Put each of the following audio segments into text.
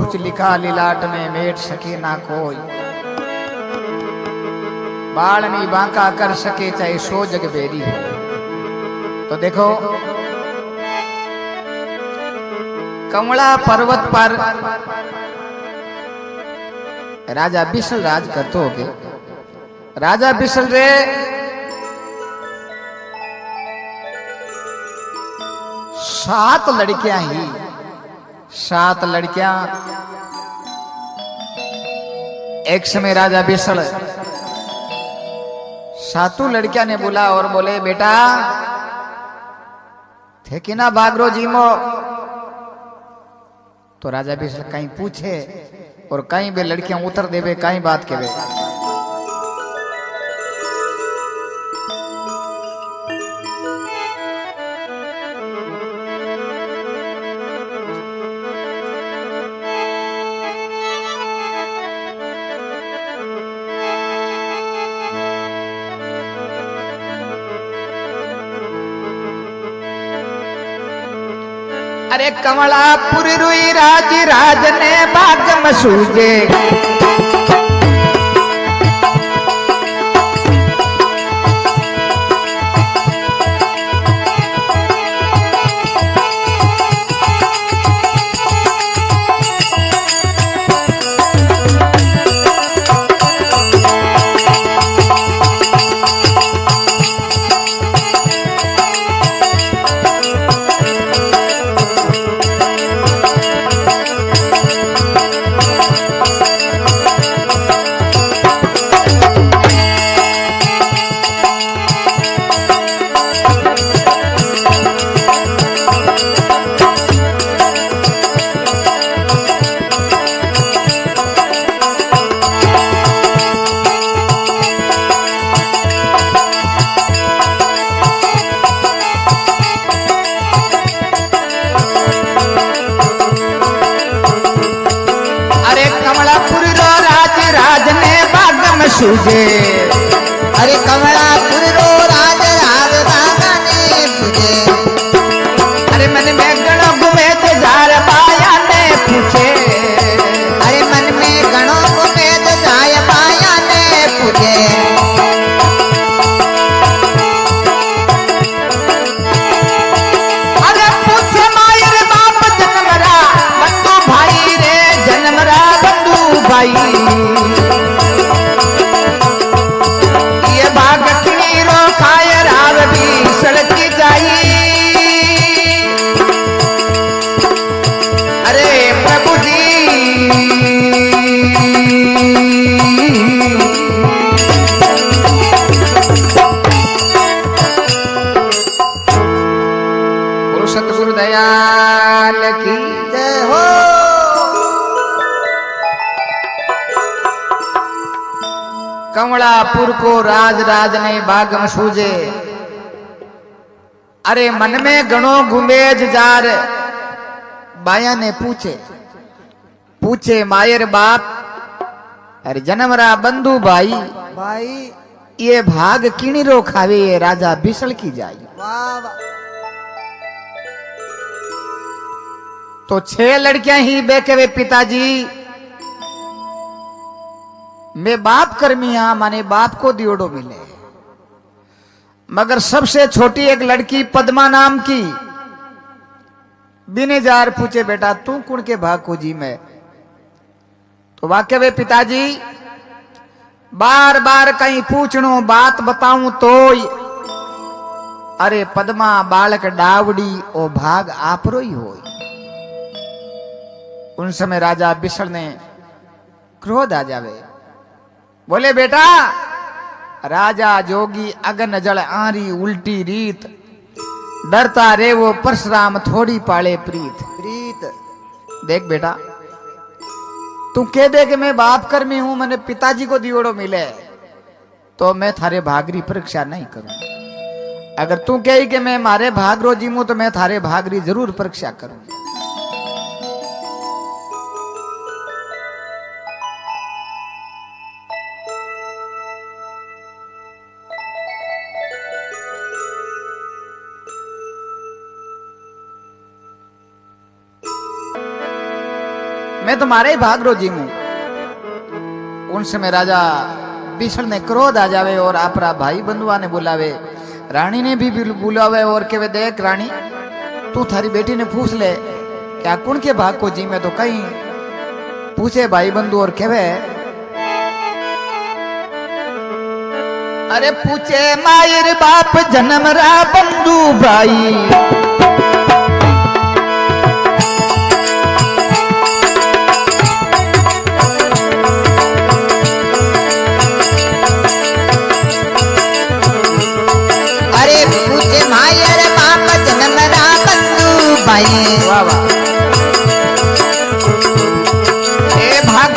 कुछ लिखा लिलाट में मेट सके ना कोई, बालनी बांका कर सके चाहे सो जग बेरी हो। तो देखो कमला पर्वत पर राजा बिसल राज करते हो के राजा बिसल रे सात लड़कियां एक समय राजा बिसल सातों लड़कियां ने बोला और बोले बेटा थे कि ना बागरो जीमो। तो राजा बिसल कहीं पूछे और कहीं बे लड़कियां उतर देवे कहीं बात के वे। अरे कमलापुर रुई राज राज ने बाग मसूजे, सूझे। अरे कमलापुर रो राज राज राजा ने पूछे, अरे मन में गणो घूमे तो जार पाया ने पूछे, अरे मन में गणो घूमे तो जाय पाया ने पूछे। अरे पूछे मायर बाप जन्मरा बंधु भाई रे जन्मरा बंधु भाई, सड़की जाई। अरे प्रभु जी गुरु सतगुरु दयाल की जय हो। कमलापुर को राज राज ने बाग में सूझे। अरे मन में गणो घुमेज जार बाया ने पूछे मायर बाप, अरे जन्मरा बंधु भाई ये भाग किणी रो खावे ये राजा बिसल की जाई। तो 6 लड़कियां ही बेके वे पिताजी मैं बाप कर्मिया माने बाप को दियोड़ो मिले, मगर सबसे छोटी एक लड़की पद्मा नाम की बिने जार पूछे बेटा तू कुण के भाग को जी में। तो वाक्य वे पिताजी बार बार कहीं पूछनो बात बताऊं तो अरे पद्मा बालक डावड़ी ओ भाग आपरो ही हो। उन समय राजा बिसल ने क्रोध आ जावे, बोले बेटा राजा जोगी अगन जल आरी उल्टी रीत, डरता रे वो परशुराम थोड़ी पाले प्रीत। देख बेटा तू कह दे कि मैं बाप कर्मी हूं मैंने पिताजी को दियोड़ो मिले तो मैं थारे भागरी परीक्षा नहीं करूं। अगर तू कही कि मैं मारे भाग रोजी हूं तो मैं थारे भागरी जरूर परीक्षा करूं। मैं मैं तुम्हारे ही भाग रो जीमू। उन समय राजा बिछड़ ने क्रोध आ जावे और आपरा भाई बंधुआ ने बुलावे, रानी ने भी बुलावे और कहे देख रानी तू थारी बेटी ने पूछ ले क्या कुण के भाग को जी में, तो कहीं पूछे भाई बंधु और कहे अरे पूछे मायर बाप जन्म रा बंधु भाई, अरे पूछे मायर बाप जन्म रा बंधु भाई, वाह वाह ए भाग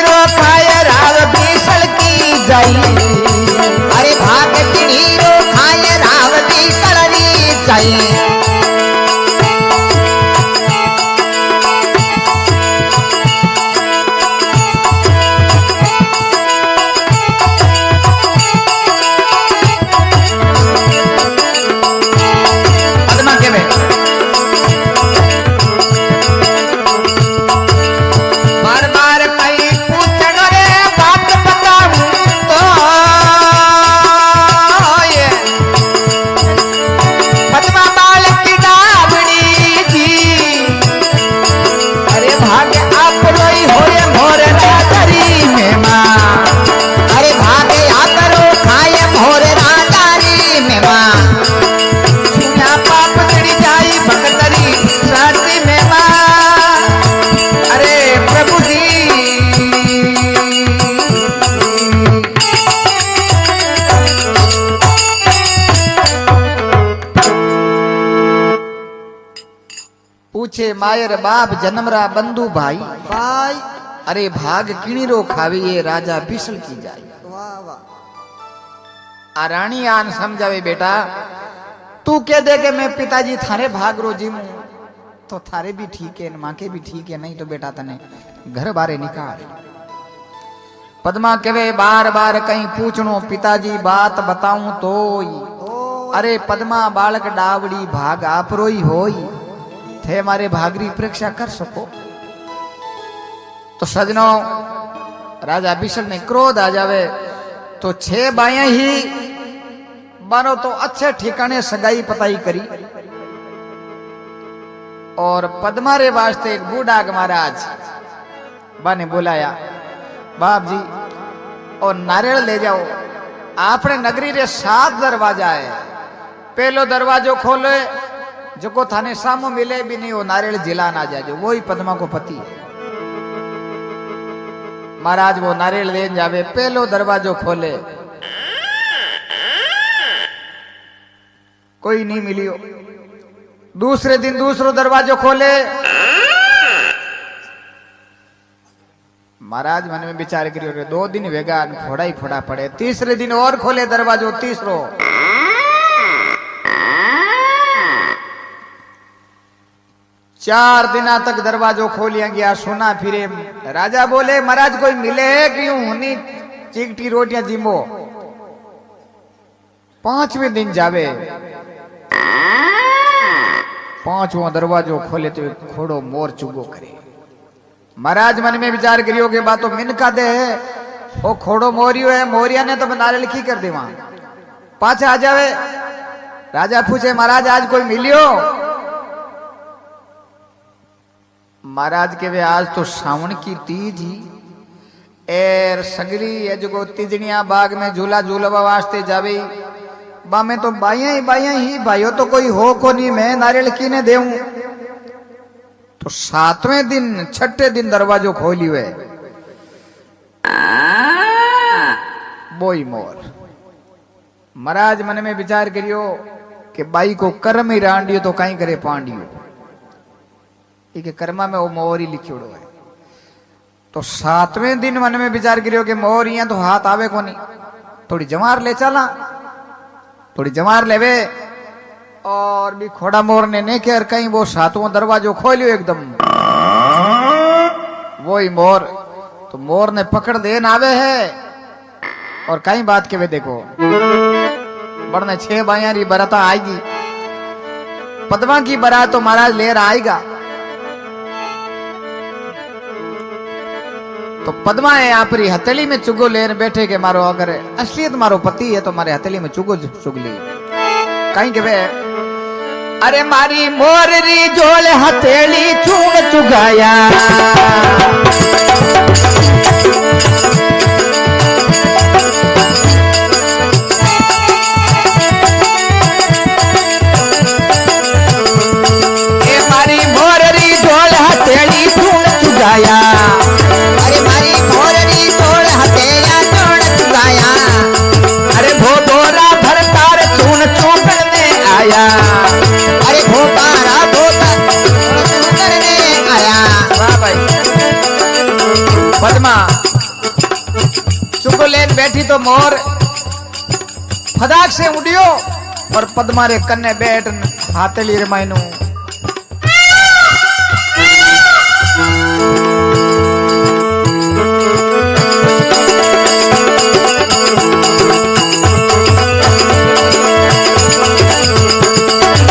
रो खाए राव भीषण की जाई, अरे भाग रो खाए राव भीषण की जाई। पद्मा के में बार बार कई पूछन रे बात बताऊं तो ये पद्मा बाल की डाबड़ी जी, अरे भाग्य आप रोई होए मोर राजरी में मां, अरे भाग या करो खाए भोर राजारी में मां, सुना पाप चढ़ी जाई भगतरी साथी में मां, अरे प्रभु जी पूछे मायर बाप जन्मरा बंधु भाई, भाई अरे भाग किणीरो खावी ये राजा बिसल की जाए। वाह वाह। आ रानी आन समझावे बेटा तू कह दे के मैं पिताजी थारे भाग रो जीमू तो थारे भी ठीक है माँ के भी ठीक है, नहीं तो बेटा तने घर बारे निकाल। पद्मा कहे बार बार कहीं पूछनो पिताजी बात बताऊं तो, अरे पद्मा बालक डावड़ी भाग आप रोई होई थे मारे भागरी परीक्षा कर सको। तो सजनों राजा बिशल ने क्रोध आ जावे तो 6 बाएं ही मानो तो अच्छे ठिकाने सगाई पताई करी और पद्मा रे वास्ते एक बूढ़ा महाराज बाने बुलाया, बाप जी और नारियल ले जाओ, आपने नगरी रे 7 दरवाजा है, पहलो दरवाजो खोले जो को थाने सामो मिले भी नहीं वो नारियल जिला ना जाए, वही पद्मा को पति है। महाराज वो नारियल ले जावे, पहलो दरवाजो खोले कोई नहीं मिलियो, दूसरे दिन दूसरो दरवाजो खोले, महाराज मन में विचार करियो 2 दिन वेगा फोड़ा ही फोड़ा पड़े, तीसरे दिन और खोले दरवाजो तीसरो, 4 दिना तक दरवाजो खोलिया गया, सुना फिरे। राजा बोले महाराज कोई मिले है क्यों हुनी चिकटी रोटियां जिमो। 5वें दिन जावे, 5वां दरवाजो खोले तो खोड़ो मोर चुगो करे। महाराज मन में विचार करियो के बात तो मिनका दे है, वो खोड़ो मोरियो है, मोरिया ने तो नारियल की कर दे वहां पाछे आ जावे। राजा पूछे महाराज आज कोई मिलियो, महाराज के वे आज तो सावन की तीज ही एर सगरी है जो तीजनिया बाग में झूला झूलवा वास्ते जावे, बा में तो बाइया ही भाइयों तो कोई हो को नहीं, मैं नारियल की ने देऊं। तो 7वें दिन 6ठे दिन दरवाजो खोली हुए बोई मोर। महाराज मन में विचार करियो कि बाई को कर्म ही रांडियो तो कहीं करे पांडियो, कि कर्मा में वो मोर ही लिखियोड़ो है। तो 7वें दिन मन में विचार करियो कि मोर यहाँ तो हाथ आवे को नहीं, थोड़ी जमार ले चला, थोड़ी जमार लेवे और भी खोड़ा मोर ने नहीं कर कहीं वो 7वां दरवाजो खोलियो एकदम वही मोर। तो मोर ने पकड़ देन आवे है और कहीं बात के वे देखो बढ़ने 6 बाइयां री बरात आएगी, पद्मा की बारात तो महाराज लेर आएगा। तो पद्मा है आपरी हथेली में चुगो लेने बैठे के मारो अगर असलियत मारो पति है तो मारे हथेली में चुगो चुग ली कहीं के वे अरे मारी मोररी जोल हथेली चुग चुगाया ए मारी मोररी जोल हथेली चुग चुगाया अरे मारी मोररी जोड़ हथेलियां जोड़ चुकाया अरे भो बोरा भरतार चून चूकने आया अरे भोपारा भोता करने आया वाह भाई पद्मा चुगो लेन बैठी तो मोर फदाक से उड़ियो और पद्मा रे कन्ने बैठ हाथेली रे मायनू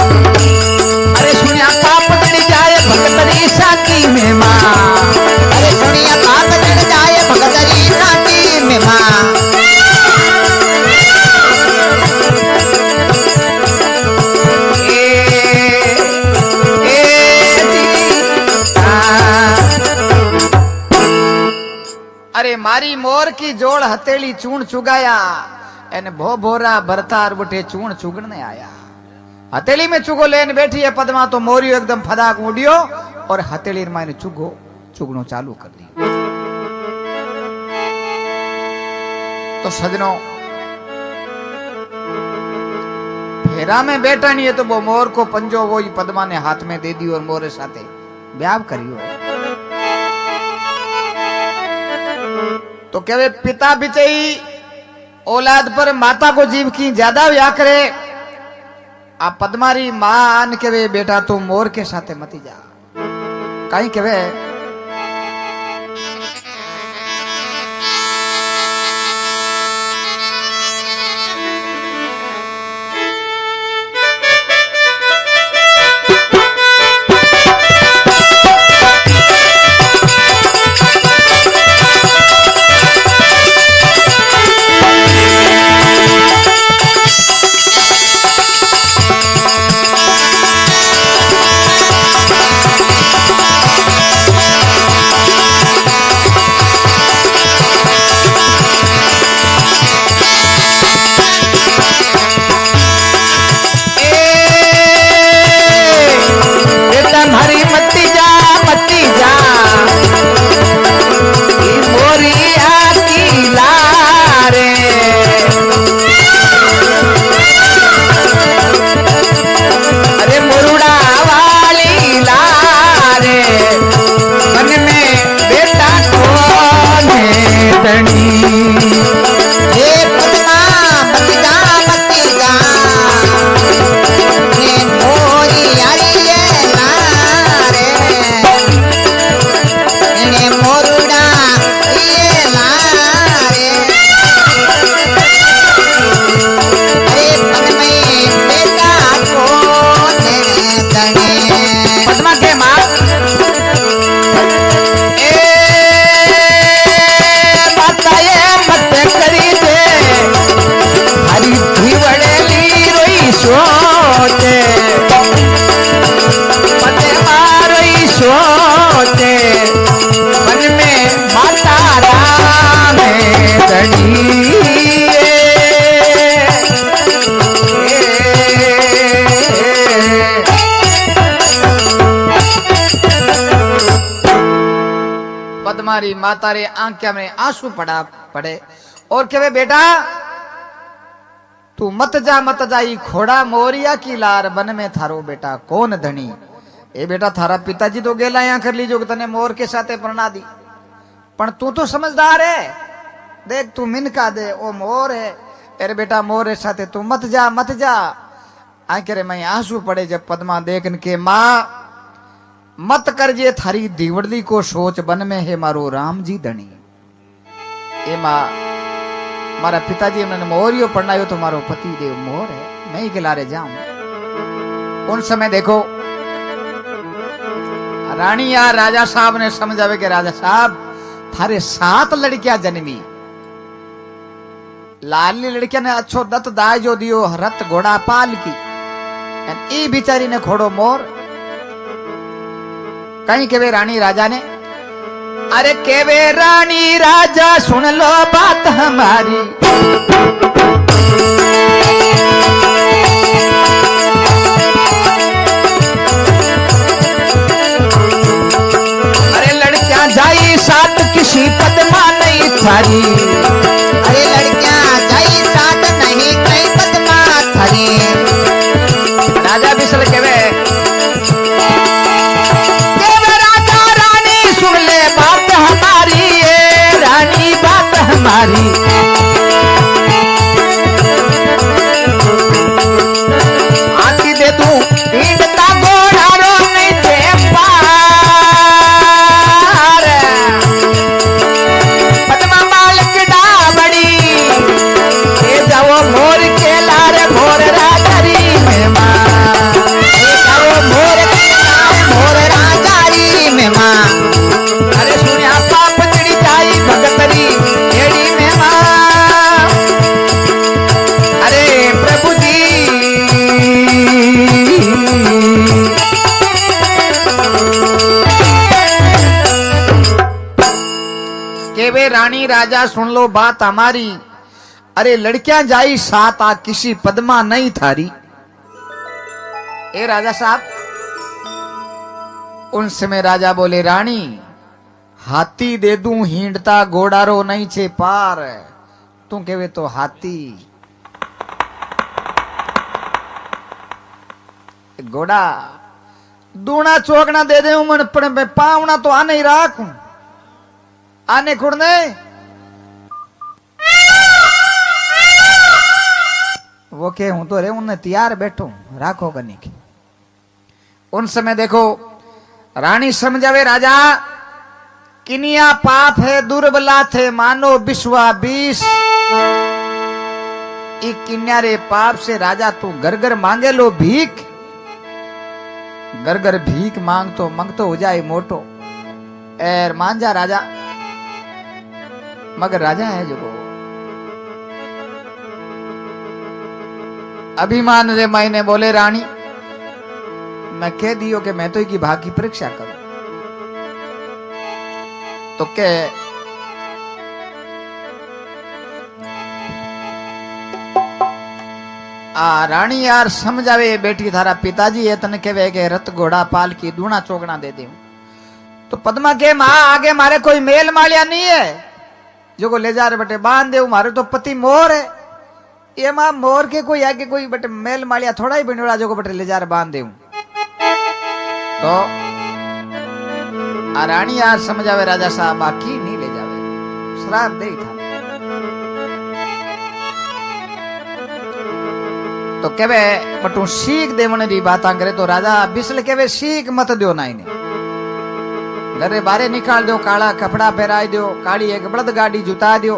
अरे सुनिया पाप चढ़ जाए भगतरी साकी में मां अरे सुनिया पाप चढ़ जाए भगतरी नाटी में माँ अरे मारी मोर की जोड़ हथेली चूण चुगाया एने भो भोरा भरतार बुठे चूण चुगने आया हथेली में चुगो लेन बैठी है पद्मा तो मोरियो एकदम फदाक उड़ियो और हथेली मायने चुगो चुगनो चालू कर दी तो सजनों फेरा में बैठा नहीं है तो वो मोर को पंजो वो ही पद्मा ने हाथ में दे दी और मोर साथे ब्याह करियो तो कहे पिता बिचई औलाद पर माता को जीव की ज्यादा व्याह करे आप पद्मारी मां आन के वे बेटा तू मोर के साथे मती जा कहीं के वे पद्मारी माता रे आंखों में आंसू पड़े और कहे बेटा तू मत जा घोड़ा मोरिया की लार बन में थारो बेटा कौन धनी ए बेटा थारा पिताजी तो गेला यहाँ कर लीजो तने मोर के साथे प्रणा दी पण तू तो समझदार है देख तू मिनका दे ओ मोर है अरे बेटा मोर है साथे तू मत जा आंखें रे मैं आंसू पड़े जब पद्मा देखन के माँ मत कर जे थारी दीवड़ली को सोच बन में है मारो राम जी धनी ए माँ मारा पिताजी उन्होंने मोरियो पढ़नायो तो मारो पति देव मोर है मैं ही के लारे जाऊं उन समय देखो रानी या राजा साहब ने समझावे के राजा साहब थारे 7 लड़कियां जन्मी। लाली लड़किया ने अच्छो दत्त दाजो दियो रत घोड़ा पाल की। ई बिचारी ने खोड़ो मोर। कहीं केवे रानी राजा ने, अरे केवे रानी राजा सुन लो बात हमारी। अरे लड़कियां जाई 7 किसी पद्मा नहीं थारी। अरे लड़कियां जाई 7 नहीं कई पद्मा थारी। राजा बिसल केवे, केवे राजा रानी सुन ले बात हमारी, ये रानी बात हमारी। आती दे तू ढींढता घोड़ा रो नहीं दे पार। पद्मा मालिक डाबड़ी ये जाओ मोर के लार घोर राजारी में मां। ये जाओ मोर के लार घोर राजारी में मां। अरे सुनिया पाप चिड़ी जाई भगतरी एड़ी में मां। अरे प्रभु जी केवे रानी राजा सुन लो बात हमारी। अरे लड़कियां जाई 7 आ किसी पद्मा नहीं थारी। ए राजा साहब, उन समय राजा बोले, रानी हाथी दे दूं हींडता घोड़ारो नहीं छे पार। तू केवे तो हाथी घोड़ा दूना चौकना दे दे मन पर पावना तो आने ही राखूं। आने खुड़ने वो के हूं तो रे उन्हें तैयार बैठो राखो करने की। उन समय देखो रानी समझावे राजा, किनिया पाप है दुर्बला थे मानो विश्वा 20। किन्यारे पाप से राजा तू घर घर मांगे लो भीख। घर घर भीख मांग तो हो जाए मोटो। एर मान जा राजा, मगर राजा है जो अभिमान रे मायने बोले, रानी मैं कह दियो कि मैं तो की भाग की परीक्षा करूं। तो के रानी यार समझावे, बेटी थारा पिताजी है तने कहे के रत घोड़ा पाल की दूना चौगना दे दे। तो पद्मा के मां आगे मारे कोई मेल मालिया नहीं है जो को ले जा रहे बटे बांध दे। मारे तो पति मोर है। ये मां मोर के कोई आगे कोई बटे मेल मालिया थोड़ा ही बनियोड़ा जो को बटे ले जा रहे बांध दे। तो रानी यार समझावे राजा साहब बाकी नहीं ले जावे, श्राप दे था। तो केवे बटू सीख देवने री बात करे। तो राजा बिसल केवे सीख मत दो ना इन्हें, घरे बारे निकाल दो, काला कपड़ा पहराई दो, काली एक बड़द गाड़ी जुता दो।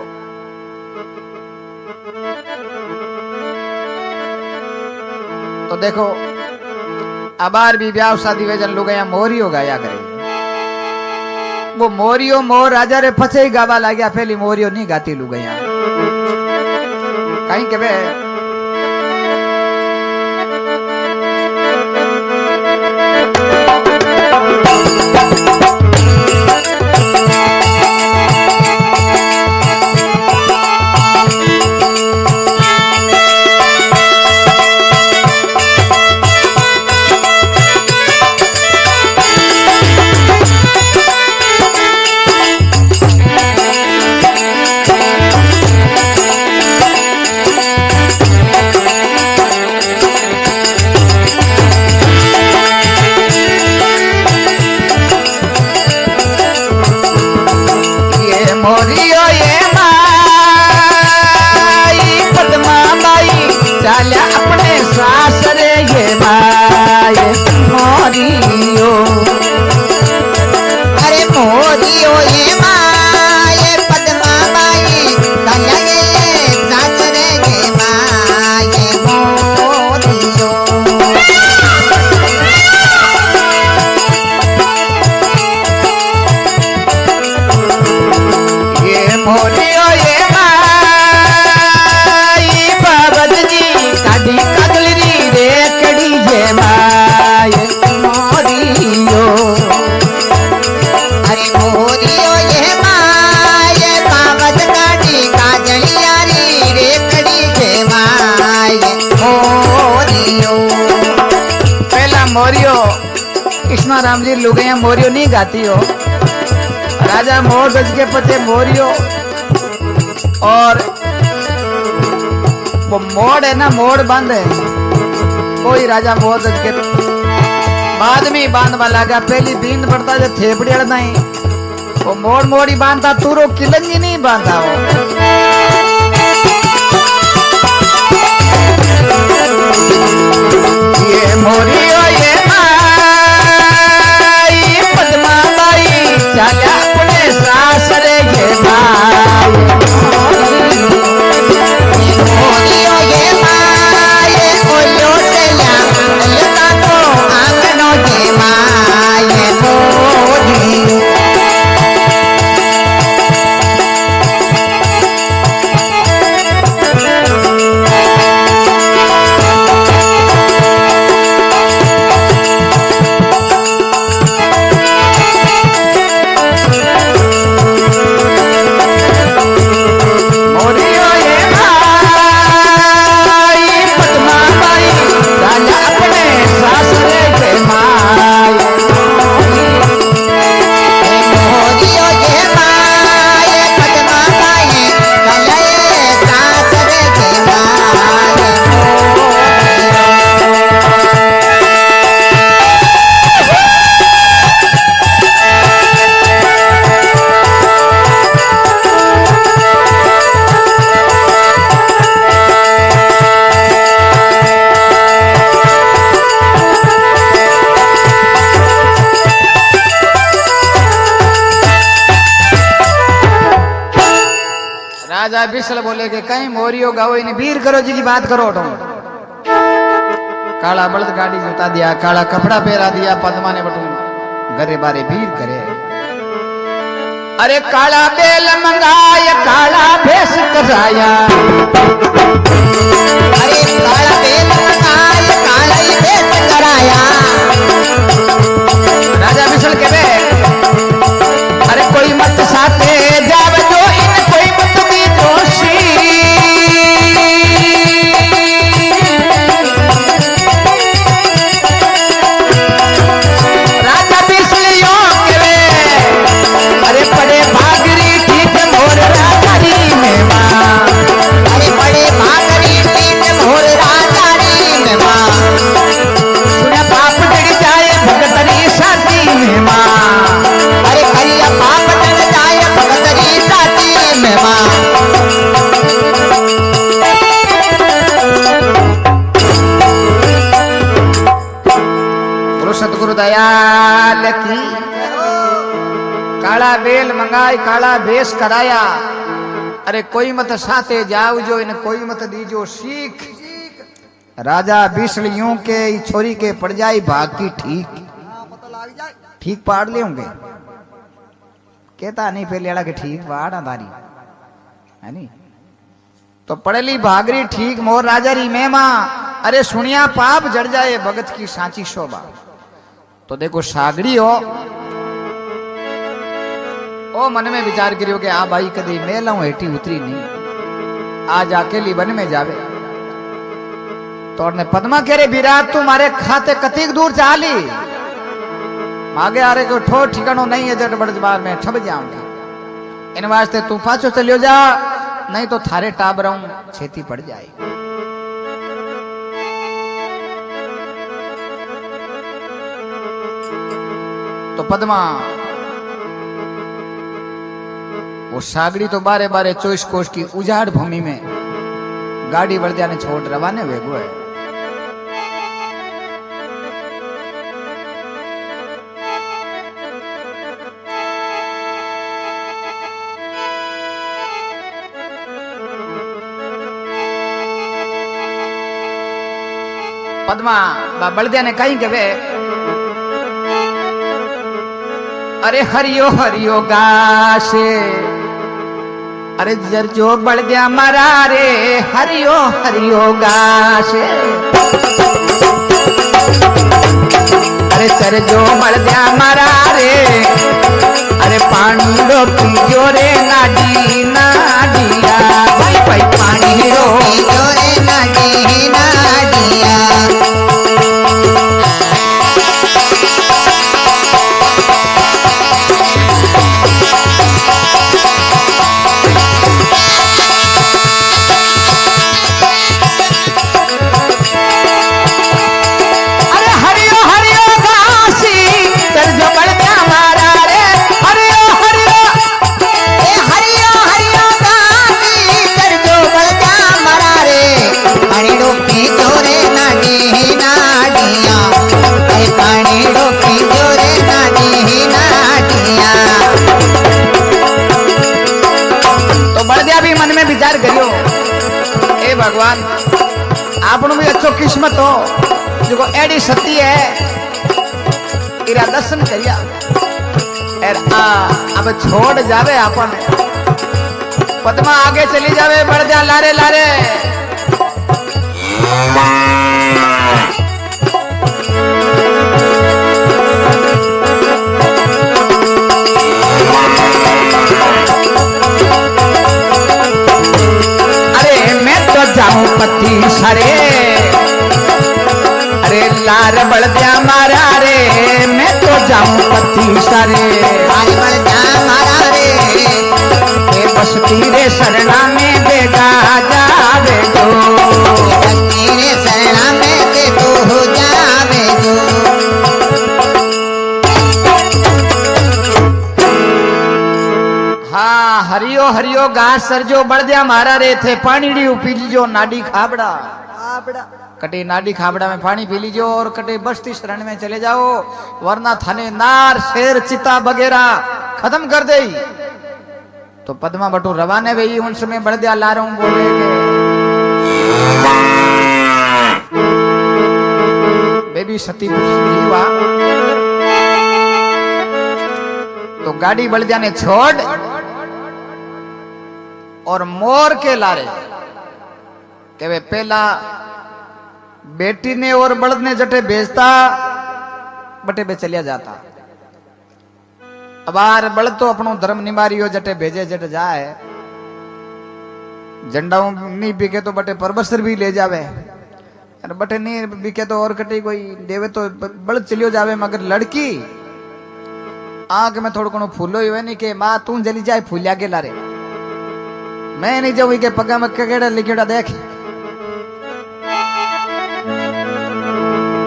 तो देखो अबार भी ब्याह शादी वे जन लोग यहाँ मोरियो गाया करे। वो मोरियो मोर राजा रे फसे ही गावा ला गया, पहली मोरियो नहीं गाती लू गया कहीं के बे। मोरियो ये माई बाबत जी काटी कदलरी रे कड़ी ये माई मोरियो। अरे मोरियो ये माय बाबत काटी काजलियारी रे कड़ी जे माय मोरियो। पहला मोरियो कृष्णा राम जी लुगाइयां मोरियो नहीं गाती हो। राजा मोर गज के पचे मोरियो और वो मोड़ है ना मोड़ बंद है कोई राजा मोर गज के बाद में बांधवा लगा पहली बींद पड़ता जो थेपड़ी अड़ना ही वो मोड़ मोड़ ही बांधता तूरो किलंजी नहीं बांधा हो। ये मोरियो ये माई पद्मा बाई चाल्या अपने सासरे ये भाई। मोरियो ये माय ओयो चल्या लता को आंगनो जे माय मोरियो। मोरियो ये माई पद्मा बाई चाल्या अपने सासरे ये माई। मोरियो ये माय पद्मा बाई कलये सासरे जे माय राजा बिसल बोले कि कहीं मोरियो गाओ इन्हें वीर करो जी की बात करो तुम। काला बलद गाड़ी जुटा दिया काला कपड़ा पहरा दिया पद्मा ने बटू गरे बारे वीर करे। अरे काला बेल मंगाया काला भेष कराया। अरे काला बेल मंगाय काला ही भेष कराया। राजा बिसल के बे अरे कोई मत साथे जावे जो इन कोई मत भी दोषी। राजा बिसल यो के बे अरे पड़े भागरी ठीक मोर राजारी में मां। अरे बड़े भागरी पीठ मोर राजारी में मां। सुना पाप जड़ जाए भगतरी साथी में मां। अरे करिया पाप जड़ जाए भगतरी साथी में मां। गुरु सतगुरु दयाल की काला बेल मंगाई काला भेष कराया। अरे कोई मत साथे जाओ जो इन कोई मत दीजो सीख। राजा बिसल यूं के ई छोरी के पड़ जाई भाग की ठीक ठीक पाड़ ले होंगे कहता नहीं पहले अड़ा के ठीक पाड़ दारी है नी तो पड़ेली भागरी ठीक मोर राजा री मेमा। अरे सुनिया पाप जड़ जाए भगत की सांची शोभा। तो देखो सागड़ी हो ओ मन में विचार करियो कि आ भाई कदी मेला हेठी उतरी नहीं आज अकेली वन में जावे। तो ने पद्मा कह रे विराट तू मारे खाते कतीक दूर चाली मागे आ रे को ठो ठिकानो नहीं है जट बड़जबार में ठब जाऊंगी इन वास्ते तू पाछो चलियो जा नहीं तो थारे टाबरों छेती पड़ जाए। तो पद्मा वो सागड़ी तो बारे बारे 24 कोस की उजाड़ भूमि में गाड़ी बड़दिया ने छोड़ रवाने वेगो है। पद्मा बड़दिया ने कहीं के वे अरे हरियो हरियो गासे अरे जर जो बढ़ गया मारा रे हरियो हरियो गाशे। अरे सर जो बढ़ गया मारा रे अरे पानी रो पीजो रे नाडी नाडिया भाई भाई पानी रो पीजो रे नाडी नाडिया। विचार करियो ए भगवान आपनो भी अच्छो किस्मत हो जो एडी सती है इरा दर्शन करिया एर अब छोड़ जावे अपन पद्मा आगे चली जावे बढ़ जा लारे लारे। जाऊं पति सरे अरे लार बढ़ जा मारा रे मैं तो जाऊं पति सरे लार बढ़ जा मारा रे बसती रे शरणा में देगा जावे जो बसती रे शरणा में दे तो हो जावे जो। हाँ हरियो हरियो घास सरजो बढ़ जा मारा रे थे पानी पी लीजो नाडी खाबड़ा कटे नाडी खाबड़ा में पानी पी लीजो और कटे बस्ती शरण में चले जाओ वरना थाने नार शेर चिता वगैरह खत्म कर दे। तो पद्मा बटू रवाने वही उन समय बढ़ दिया ला रहा हूं बोले बेबी सती जीवा तो गाड़ी बढ़ दिया ने छोड़ और मोर के लारे के वे पहला बेटी ने और बड़द ने जटे भेजता बटे बे चलिया जाता। अब आर बड़द तो अपनो धर्म निमारियो जटे भेजे जटे जाए झंडाऊ नहीं बिके तो बटे परबसर भी ले जावे और बटे नहीं बिके तो और कटी कोई देवे तो बड़द चलियो जावे मगर लड़की आंख में थोड़ा कोनो फूलो ही नहीं के माँ तू जली जाए फूलिया के लारे मैं नहीं जाऊँ के पगा में केड़ा लिखेड़ा देख।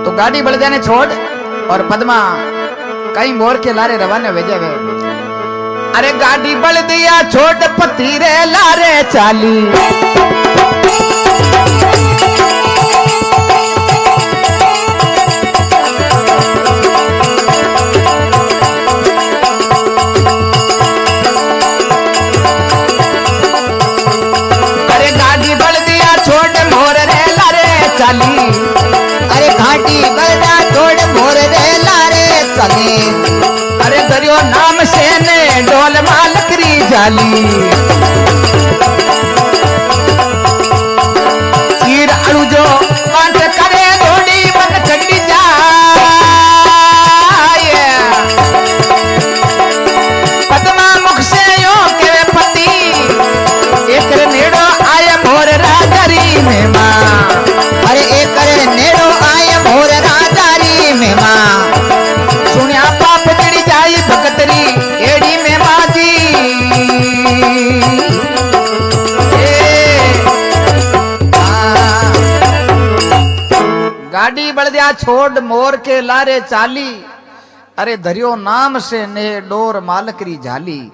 तो गाड़ी बढ़ जाने छोड़ और पद्मा कहीं मोर के लारे रवाने भेजे वे। अरे गाड़ी बढ़ दिया छोड़ पति रे लारे चाली अरे घाटी बलदा छोड़ मोर रे लारे चले। अरे दरियो नाम से ने डोल मालकरी जाली चीर अड़ू जो बांट करे घोड़ी बन चढ़ी जाए पद्मा मुख से यो के पति एक नेड़ो आय मोर राजरी में मां। अरे एक नेड़ो आय मोर राजारी में मां सुनिया पाप जड़ी जाई भगतरी एड़ी में माजी गाड़ी बढ़ दिया छोड़ मोर के लारे चाली अरे धरियो नाम से ने डोर मालकरी झाली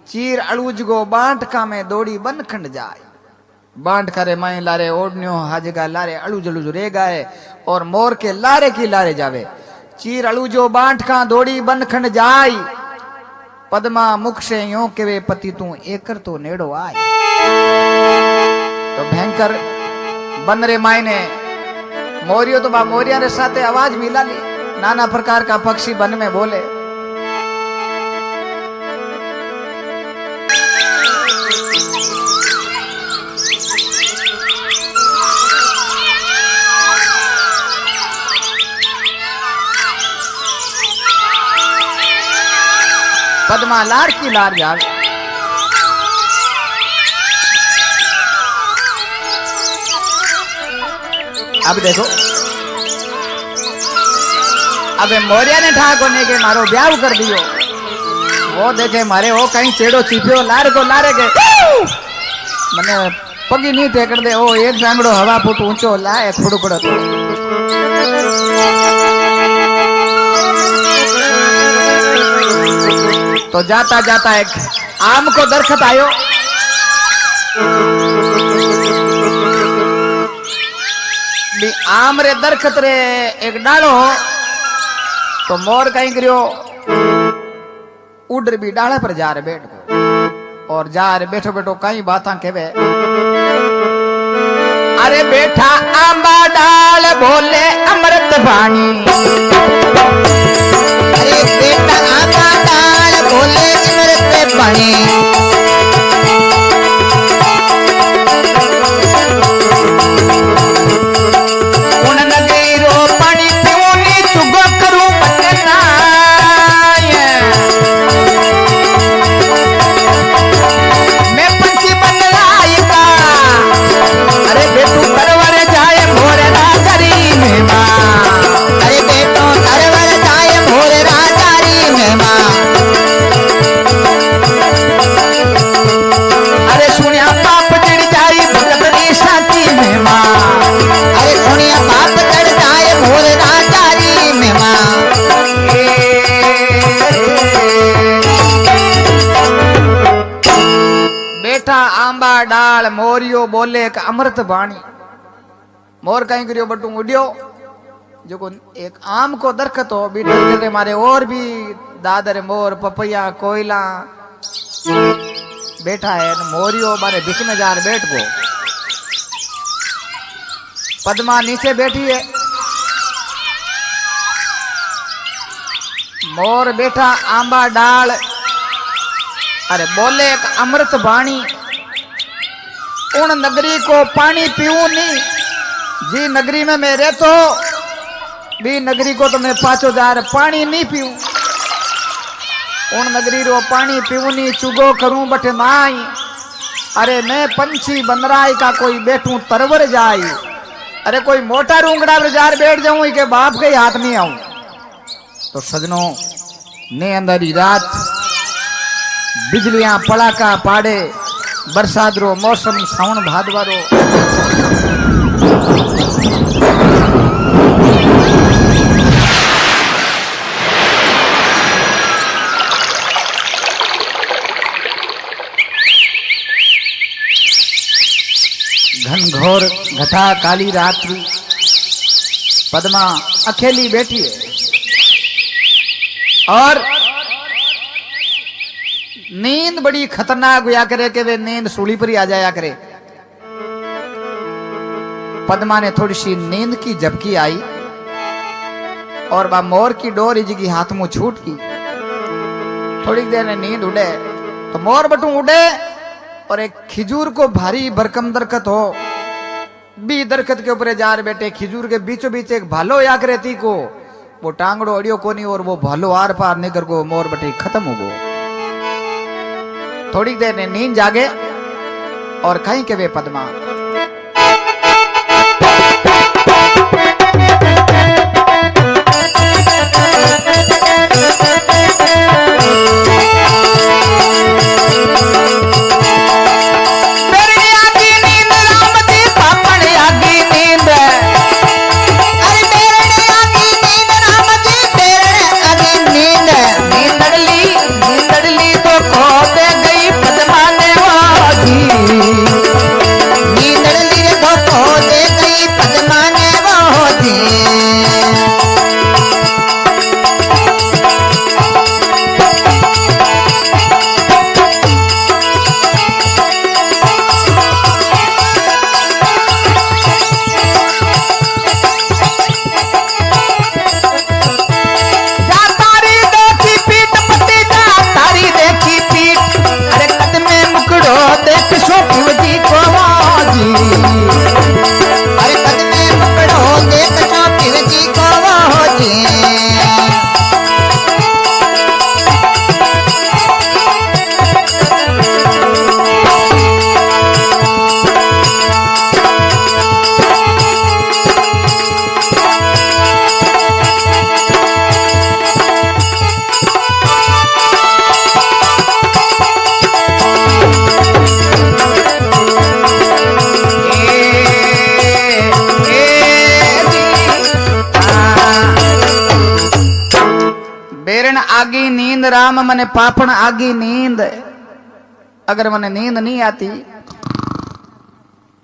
चीर अड़ूज गो बांट का में दौड़ी बन खंड जाए बांट करे माए लारे ओढ़नियो हाजगा लारे अड़ू जलूज रे गाए और मोर के लारे की लारे जावे चीर अड़ू जो बांट का दौड़ी बन खंड जाई पद्मा मुख से यो के वे पति तू एकर तो नेड़ो आए। तो भयंकर बन रे माए ने मोरियो तो बा मोरिया रे साथे आवाज मिला ली नाना प्रकार का पक्षी बन में बोले पद्मा लार की लार जावे। अब देखो, अबे मौर्या ने ठाको ने के मारो ब्याह कर दियो, वो देखे मारे वो कहीं चेड़ो चीप्यो लार को लारे के मने पगी नहीं टेकड़ दे, ओ एक जांगड़ो हवा फूट ऊंचो लाए खुड़कुड़ तो जाता जाता एक आम को दरखत आयो, आम रे दरखत रे एक डालो तो मोर कहीं करियो उड़ भी डाला पर जा रहे बैठ को, और जा रहे बैठो बैठो कई बातें कहवे। अरे बेटा आंबा डाल बोले अमृत वाणी, अरे बेटा आंबा डाल बोले अमृत वाणी, आंबा डाल मोरियो बोले का अमृत वाणी। मोर कहीं करियो बटू उड़ियो, जो को एक आम को दरखत हो भी डर मारे और भी दादर मोर पपैया कोयला बैठा है, मोरियो मारे बीच में जार बैठ गो। पद्मा नीचे बैठी है, मोर बैठा आंबा डाल, अरे बोले एक अमृत वाणी। उन नगरी को पानी पीऊं नहीं, जी नगरी में मैं रहतो भी नगरी को तो मैं 5000 पानी नहीं पीऊं, उन नगरी रो पानी पीऊं नहीं, चुगो करूं बटे माई। अरे मैं पंछी बनराई का कोई बैठूं तरवर जाई, अरे कोई मोटा रूंगड़ा जार बैठ जाऊं के बाप के हाथ नहीं आऊं। तो सजनों ने अंदर रात बिजलियां पड़ाका पाड़े, बरसात रो मौसम सावन भादवारो, घनघोर घटा काली रात्रि, पद्मा अकेली बैठी है और नींद बड़ी खतरनाक हुआ करे कि वे नींद सूली पर ही आ जाया करे। पद्मा ने थोड़ी सी नींद की झपकी आई और बा मोर की डोर इजगी हाथ मुंह छूट की। थोड़ी देर में नींद उड़े तो मोर बटू उड़े और एक खिजूर को भारी भरकम दरखत हो भी दरखत के ऊपर जार बैठे, खिजूर के बीचों बीच एक भालो या करे थी को, वो टांगड़ो अड़ियो कोनी और वो भालो आर पार निकर को मोर बटे खत्म हो गो। थोड़ी देर ने नींद जागे और कहीं के वे पद्मा नींद राम मने पापण आगी नींद, अगर मने नींद नहीं आती,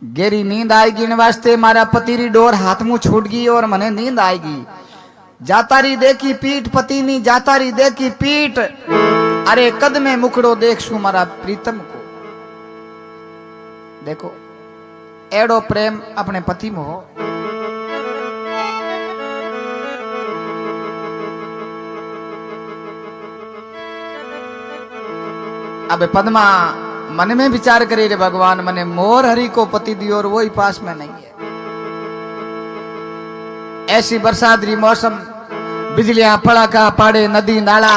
गेरी नींद आएगी इन वास्ते मारा पति री डोर हाथ मुंह छूट गई और मने नींद आएगी। जाता री देखी पीठ पति नी जाता री देखी पीठ, अरे कद में मुखड़ो देखशु मारा प्रीतम को। देखो एड़ो प्रेम अपने पति में हो। अब पद्मा मन में विचार करे रे भगवान, मने मोर हरि को पति दियो और वो ही पास में नहीं है। ऐसी बरसात री मौसम, बिजलियां पड़ाका पाड़े नदी नाला,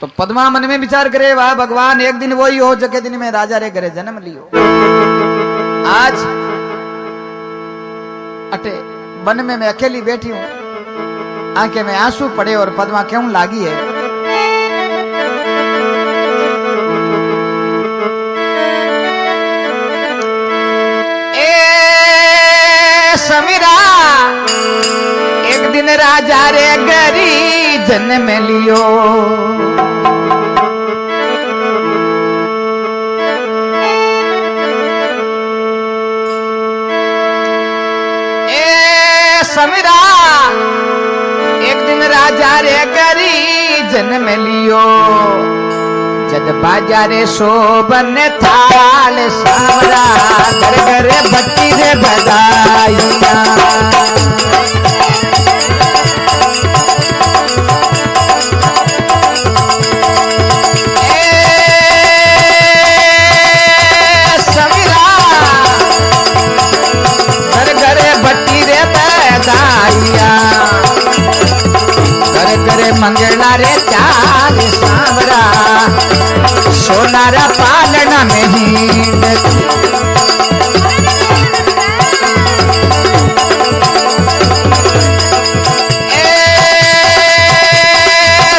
तो पद्मा मन में विचार करे वाह भगवान एक दिन वही हो जके दिन में राजा रे घरे जन्म लियो। आज अटे वन में मैं अकेली बैठी हूं, आंखें में आंसू पड़े और पद्मा क्यों लागी है। समीरा एक दिन राजा रे गरी जन्म लियो, ए समीरा एक दिन राजा रे गरी जन्म लियो, जद बाजारे शोभन थाल सावरा घर घर बच्ची रे बधाइया। समीरा घर घर बच्ची रे बधाइया, घर घर मंगला रे चाल सावरा सोनारा पालना में ही।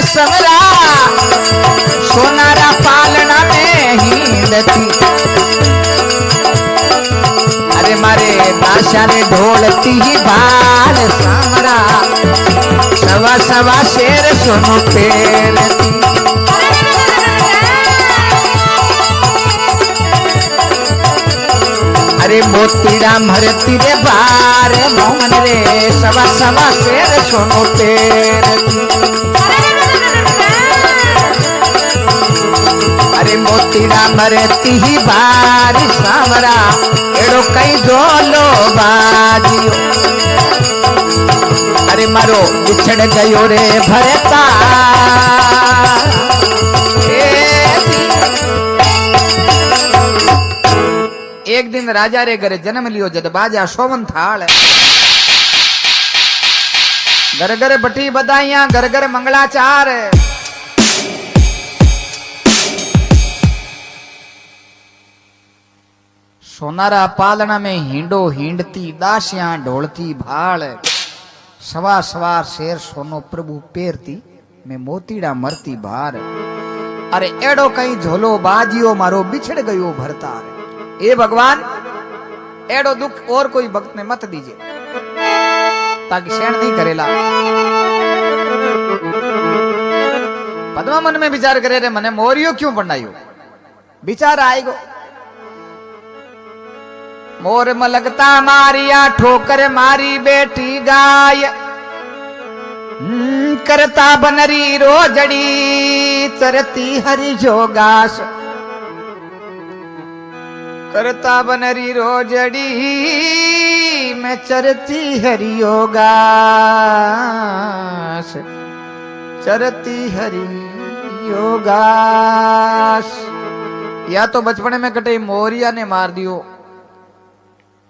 समरा सोनारा पालना में ही लती, अरे मारे बादशाह रे ढोलती ही बाल समरा, सवा सवा शेर सुनो पेरती। अरे मोतीड़ा मरती रे बार मोहन रे, सवा सवा शेर सोनो पेरती। अरे मोतीड़ा मरती ही बार सावरा, एड़ो कई जोलो बाजियो, अरे मारो बिछड़ गयो रे भरता। एक दिन राजा रे घरे जन्म लियो, जद बाजा शोभन थाल, घर घर बटी बधाइयां घर घर मंगलाचार। सोनारा पालना में हिंडो हिंडती दासियां ढोलती भाल, सवा सवार शेर सोनो प्रभु पेरती, में मोतीड़ा मरती भार। अरे एड़ो कहीं झोलो बाजियो मारो बिछड़ गयो भरतार। ए भगवान एड़ो दुख और कोई भक्त ने मत दीजिए, ताकि सहन नहीं करेला। पद्मा मन में विचार करे रे मने मोरियो क्यों बनायो, विचार आएगो। मोर मलकता मारिया ठोकर मारी बेटी गाय, करता बनरी रोजड़ी चरती हरि जोगास, करता बनरी रोजड़ी में चरती हरि योगास, चरती हरि योगास। या तो बचपने में कटे मोरिया ने मार दियो,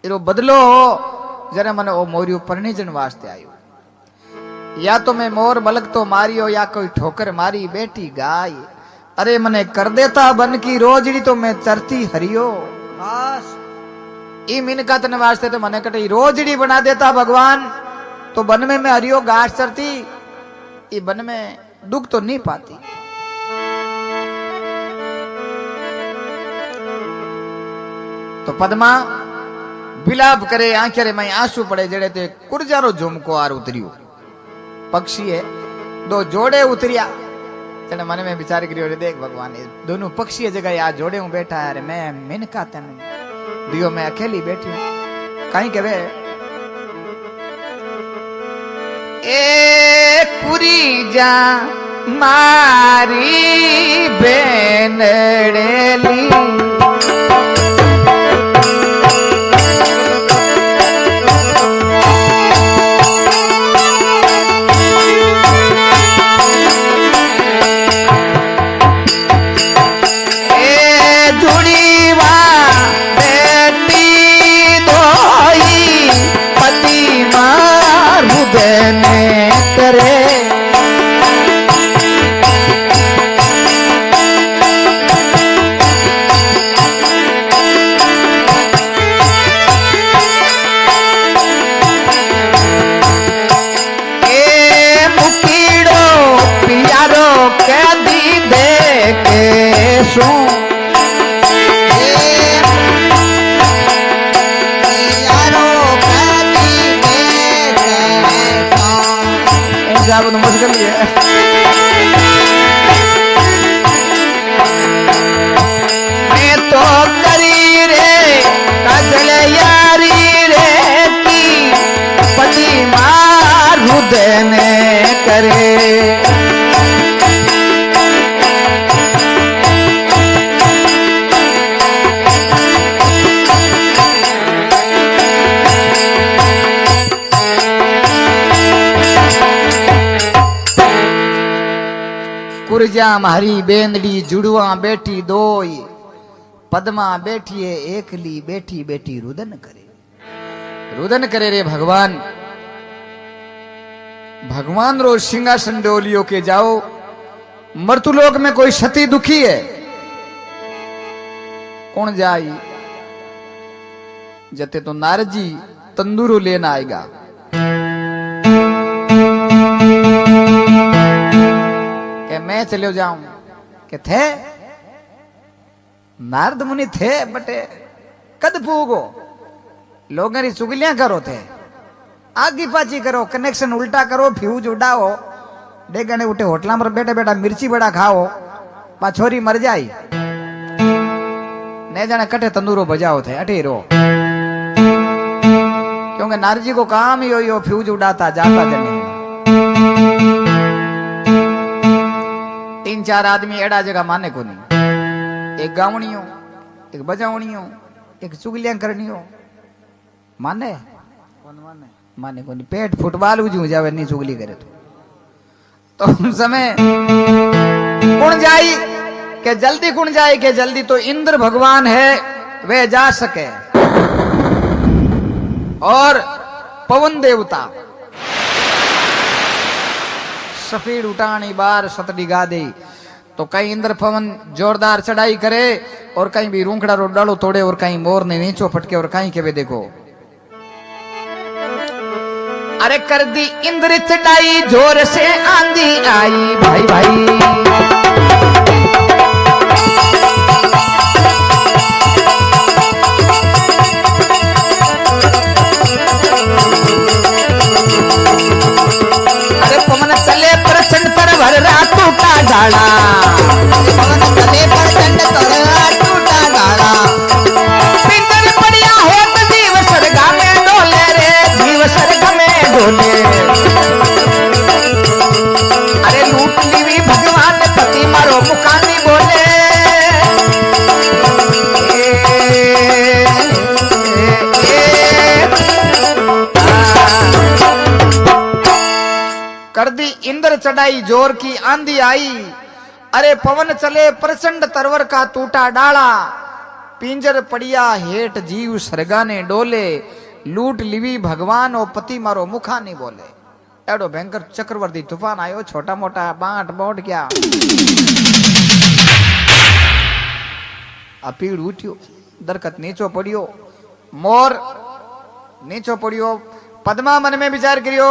इरो बदलो जरा मने ओ मोरियो परनीजन वास्ते आयो। या तो मैं मोर मलक तो मारियो, या कोई ठोकर मारी बेटी गाय। अरे मने कर देता बन की रोजड़ी तो मैं चरती हरियो। बस ई मिनका तने वास्ते तो मने कटे रोजड़ी बना देता भगवान, तो बन में मैं हरियो घास चरती, ई बन में दुख तो नहीं पाती। तो पद्मा विलाप करे, आंखें रे मैं आंसू पड़े जड़े ते कुरजारो झुमको आर उतरियो। पक्षी है दो जोड़े उतरिया तेने मन में विचार करियो रे देख भगवान ये दोनों पक्षी जगह या जोड़े हूं बैठा है मैं मिनका तेन दियो मैं अकेली बैठी हूं कहीं के वे ए कुरी जा मारी बेनड़ेली करे ए मुकीड़ो पियारो के दी दे के सू तो मुश्किल ही है मैं तो करी रे काजल यारी रे की पति मार हृदय में करे कुरजा मारी बेंदड़ी जुड़वा बैठी दोई पद्मा बैठिए एकली बैठी बैठी रुदन करे रे भगवान भगवान रो सिंहासन डोलियो के जाओ मृत्युलोक में कोई सती दुखी है कौन जाई जते तो नारद जी तंदूरो लेना आएगा मैं चले जाऊं के थे नारद मुनि थे बटे कद पूगो लोगों की चुगलियां करो थे आगी पाची करो कनेक्शन उल्टा करो फ्यूज उड़ाओ डेगने उठे होटला पर बैठा बैठा मिर्ची बड़ा खाओ पा छोरी मर जाई ने जाने कटे तंदूरो बजाओ थे अटे रो क्योंकि नारद जी को काम ही हो फ्यूज उड़ाता जाता जने 3-4 आदमी एड़ा जगह माने को नहीं एक गावणियों एक बजावणियों एक चुगलियां करनियों माने कौन माने को नहीं पेट फुटबॉल उजू जावे नहीं चुगली करे तो उस समय कौन जाई के जल्दी कौन जाए के जल्दी तो इंद्र भगवान है वे जा सके और पवन देवता सफेद उठानी बार सतडी गा दे तो कहीं इंद्र पवन जोरदार चढ़ाई करे और कहीं भी रूंखड़ा रो डालो तोड़े और कहीं मोर ने नीचो फटके और कहीं के वे देखो अरे कर दी इंद्र चढ़ाई जोर से आंधी आई भाई भाई टूटा डाला पवन चले प्रचंड टूटा डाला पिंजर पड़िया है तो जीव स्वर्गा में डोले रे जीव स्वर्ग में डोले अरे लूट ली भगवान पति मारो मुकानी बोले कर दी इंद्र चढ़ाई जोर की आंधी आई अरे पवन चले प्रचंड तरवर का टूटा डाला पिंजर पड़िया हेठ जीव सरगाने डोले लूट लिवी भगवान और पति मारो मुखा नहीं बोले एडो भयंकर चक्रवर्ती तूफान आयो छोटा मोटा बांट बोट क्या अपीड़ उठ्यो दरकत नीचो पड़ियो मोर नीचो पड़ियो पद्मा मन में विचार करियो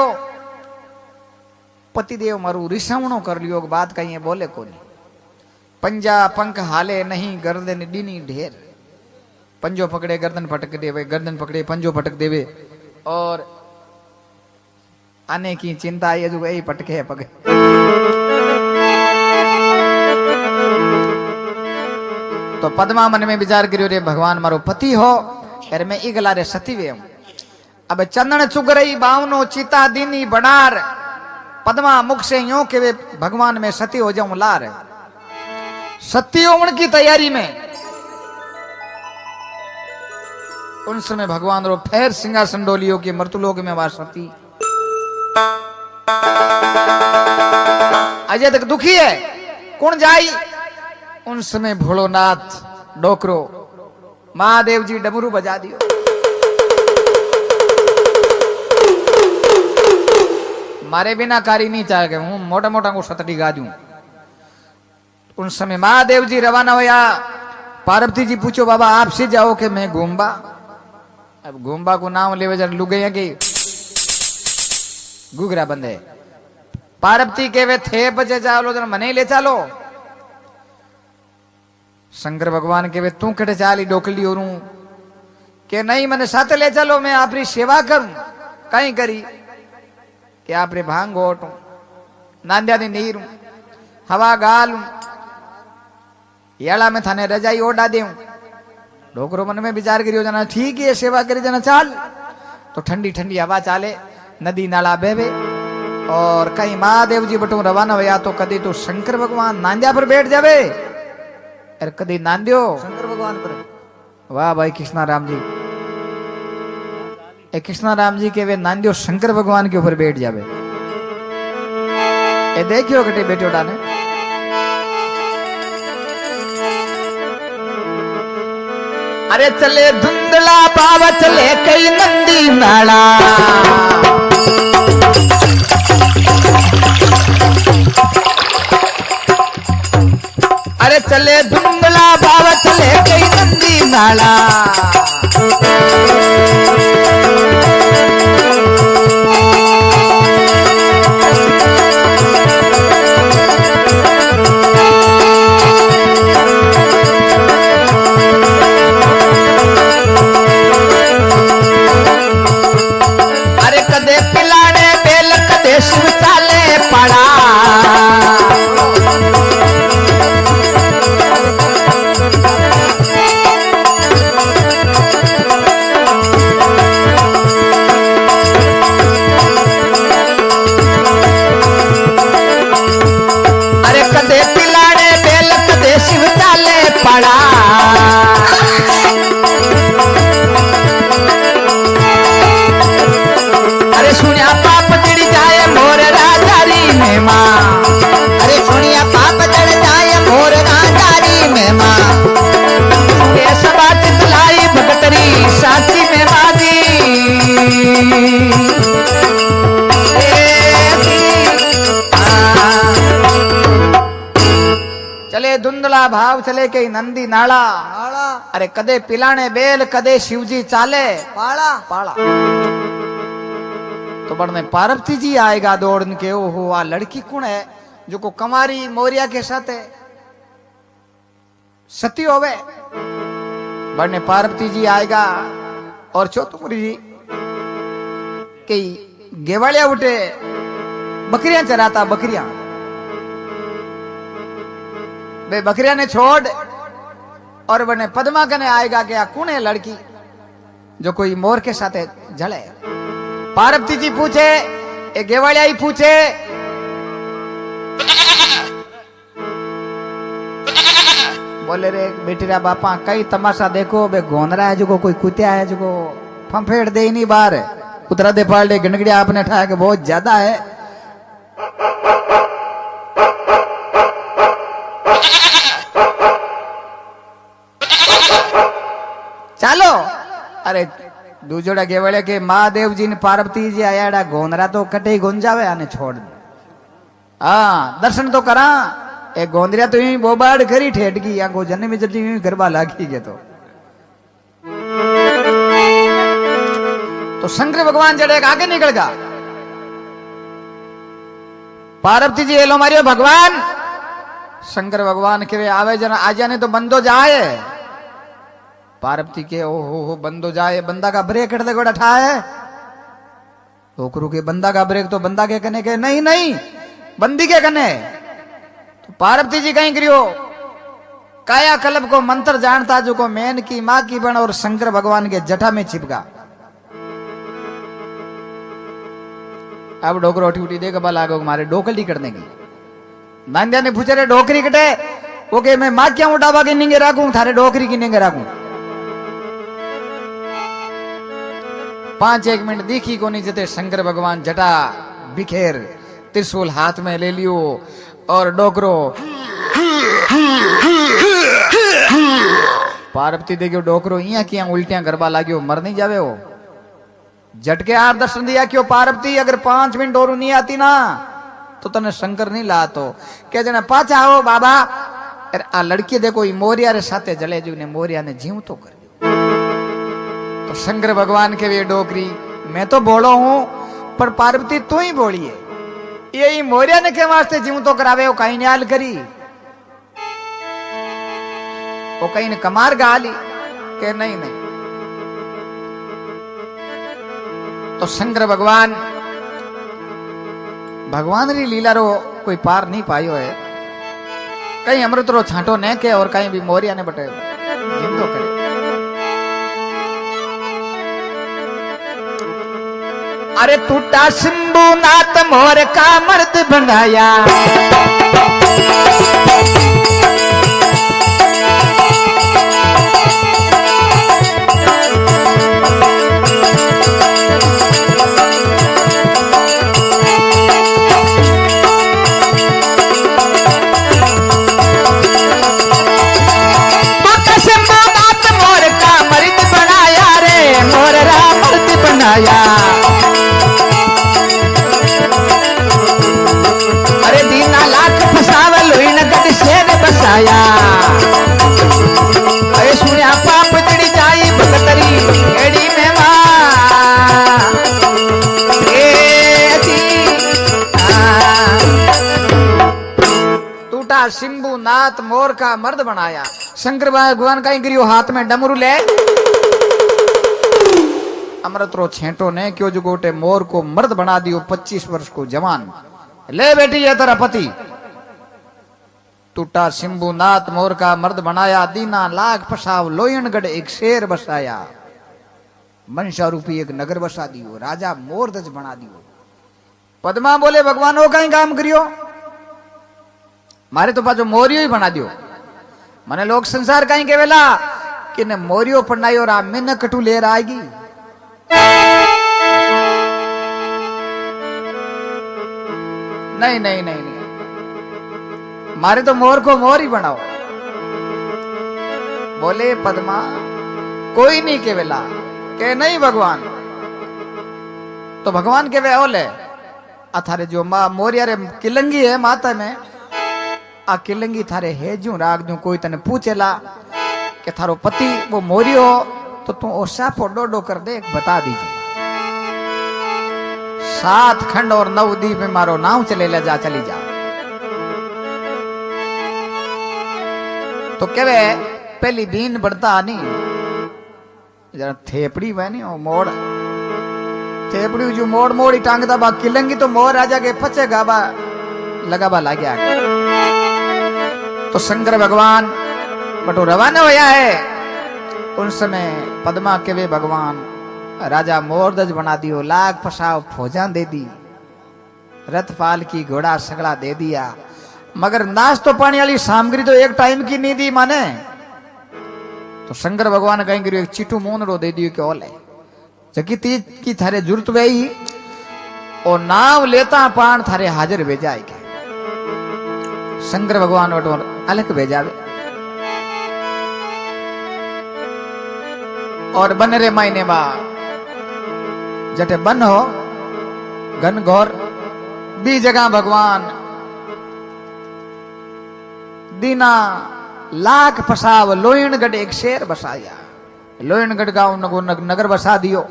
पतिदेव मारू रिसावणो कर लियो बात कहीं बोले को नहीं पंजा पंख हाले नहीं गर्दन डीनी ढेर पंजो पकड़े गर्दन फटक देवे गर्दन पकड़े पंजो फटक देवे और आने की चिंता ये जो यही पटके है पगे। तो पद्मा मन में विचार करियो रे भगवान मारो पति हो अरे मैं इगला रे सती वे अब चंदन चुग रही बावनो चिता दीनी बनार पद्मा मुख से यूं के वे भगवान में सती हो जाऊं लार सती होने की तैयारी में उन समय भगवान रो फेर सिंहासन डोलियो की मृत्युलोक में वार सती अजय तक दुखी है कौन जाई उन समय भोलोनाथ डोकरो महादेव जी डमरू बजा दियो मारे बिना कारी नहीं चाह गए हूं मोटा मोटा को सतड़ी गा दूं। उन समय महादेव जी रवाना हुआ पार्वती जी पूछो बाबा आपसे जाओ कि मैं घूमबा अब घूमबा को नाम ले वजह लुग गए कि गुगरा बंदे पार्वती के वे थे बचे चालो जरा मने ले चालो शंकर भगवान के वे तू कटे चाली डोकली और के नहीं मने साथ ले चलो मैं आपरी सेवा करूं कहीं करी कि आपरे भांग ओटू नांद्या दी नीरू हवा गालू याला में थाने रजाई ओडा देऊं डोकरो मन में विचार करियो जना ठीक है सेवा करी जना चाल तो ठंडी ठंडी हवा चाले नदी नाला बहवे और कहीं महादेव जी बटू रवाना हुआ तो कदी तो शंकर भगवान नांद्या पर बैठ जावे अरे कदी नांद्यो शंकर भगवान पर वाह भाई कृष्णा राम जी ए कृष्णा राम जी के वे नांद्यो शंकर भगवान के ऊपर बैठ जावे ए देखियो कटे बेटो डाने अरे चले धुंधला बाबा चले कई नंदी नाला अरे चले धुंधला बाबा चले कई नंदी नाला अरे कदे पिलाने बेल कदे शिव चाले पड़ा पड़ा अरे सुनिया पाप चढ़ जाए मोर राजारी में माँ अरे सुनिया पाप चढ़ जाए मोर राजारी में माँ ये सबा चितलाई भगतरी साची में मादी चले धुंधला भाव चले के नंदी नाला अरे कदे पिलाने बेल कदे शिवजी चाले पाला पाला तो बढ़ने पार्वती जी आएगा दौड़ के ओहो आ लड़की कौन है जो को कमारी मोरिया के साथ है सती होवे बढ़ने पार्वती जी आएगा और चौथुपुरी जी के गेवालिया उठे बकरियां चराता बकरियां वे बकरिया ने छोड़ और बने पद्मा कने आएगा क्या कौन है लड़की जो कोई मोर के साथ जले पार्वती जी पूछे ए गेवालिया ही पूछे बोले रे बेटी रा बापा कई तमाशा देखो बे गोंदरा है जो कोई कुत्या है जो फंफेड़ दे ही नहीं बाहर उतरा दे पाल दे गंडगड़िया आपने ठाया के बहुत ज्यादा है चालो अरे दूजोड़ा गेवड़े के महादेव जी ने पार्वती जी आया गोंदरा तो कटे गुंजावे आने छोड़ हाँ दर्शन तो करा ए गोंदरिया तो यूं बोबाड़ करी ठेठ की या को जन्म में जल्दी यूं गरबा लागी के तो शंकर भगवान जड़े आगे निकल गया पार्वती जी एलो मारियो भगवान शंकर भगवान के वे आवे जना आ जाने तो बंदो जाए पार्वती के ओ हो बंदो जाए बंदा का ब्रेक हटते गोड़ा ठाए डोकरू के बंदा का ब्रेक तो बंदा के कने के नहीं नहीं बंदी के कने। तो पार्वती जी कहीं करियो काया कल्प को मंत्र जानता जो को मैन की मां की बन और शंकर भगवान के जटा में छिपका। अब डोकरो उठी उठी देख बल आगो मारे डोकली करने की। नांदिया ने पूछे रे डोकरी कटे वो के मैं मां क्या उठावा के निंगे राखूं थारे डोकरी की निंगे राखूं। 5-1 मिनट दिखी को नहीं जते शंकर भगवान जटा बिखेर त्रिशूल हाथ में ले लियो और डोकरो पार्वती देखियो डोकरो इया किया उल्टियां गरबा लाग्यो मर नहीं जावे हो। झटके आर दर्शन दिया क्यों पार्वती अगर 5 मिनट और नहीं आती ना तो तने शंकर नहीं ला तो क्या जना पाचा आओ बाबा। आ लड़की देखो मोरिया रे साथे जले जू ने मोरिया ने जीव तो कर तो शंकर भगवान के वे डोकरी मैं तो बोलो हूं पर पार्वती तू ही बोली है यही मोरिया ने के वास्ते जीव तो करावे वो कहीं न्याल करी वो कहीं ने कमार गाली के नहीं नहीं। तो शंकर भगवान भगवान री लीला रो कोई पार नहीं पायो है। कहीं अमृत रो छांटो ने के और कहीं भी मोरिया ने बटे जिंदो करे। अरे टूटा शंभू नाथ मोर का मर्द बनाया अरे दीना लाख फसावा लोई नगद शेर बसाया। अरे सुनिया पाप चढ़ी जाई भगतरी एड़ी में टूटा शंभू नाथ मोर का मर्द बनाया। शंकर भगवान का गिरियो हाथ में डमरू ले अमृत रो छेंटो ने क्यों जो गोटे मोर को मर्द बना दियो 25 वर्ष को जवान। ले बेटी ये तेरा पति। टूटा शंभू नाथ मोर का मर्द बनाया दीना लाख फसाव लोयनगढ़ एक शेर बसाया। मनसा रूपी एक नगर बसा दियो राजा मोरदज बना दियो। पद्मा बोले भगवान वो कहीं काम करियो मारे तो पाछो मोरियो ही बना दियो। मने लोग संसार कहीं के वेला कि ने मोरियो पढ़नाई और आ मिन कटू लेर आएगी। नहीं नहीं नहीं नहीं मारे तो मोर को मोर ही बनाओ। बोले पद्मा कोई नहीं के वेला के नहीं भगवान। तो भगवान के वे ओले थारे जो मां मोरिया रे किलंगी है माता में आ किलंगी थारे है जू राग जू कोई तने पूछेला कि थारो पति वो मोरियो तो तू ओसा डोडो कर दे बता दीजिए। 7 खंड और 9 दीप में मारो नाव चले ले जा चली जा। तो क्या वे पहली बीन बढ़ता नहीं जरा थेपड़ी वह नहीं हो मोड़ थेपड़ी जो मोड़ मोड़ ही टांगता बा किलंगी तो मोर राजा के पचे गाबा लगा बा ला गया। तो शंकर भगवान बटो रवाना होया है। उन समय पद्मा के वे भगवान राजा मोरदज बना दियो लाख फसाव फौजा दे दी रथपाल की घोड़ा सगड़ा दे दिया मगर नाश तो पानी वाली सामग्री तो एक टाइम की नहीं दी माने। तो शंकर भगवान कहीं गिरो एक चिटू मोनरो दे दियो कि ओले जकी तीज की थारे जरूरत वही और नाव लेता पान थारे हाजिर भेजा के शंकर भगवान वटो अलग भेजावे। और बन रे मायने बा जटे बन हो घन घोर बी जगह भगवान दीना लाख फसाव लोयनगढ़ एक शेर बसाया। लोयनगढ़ गांव नगर बसा दियो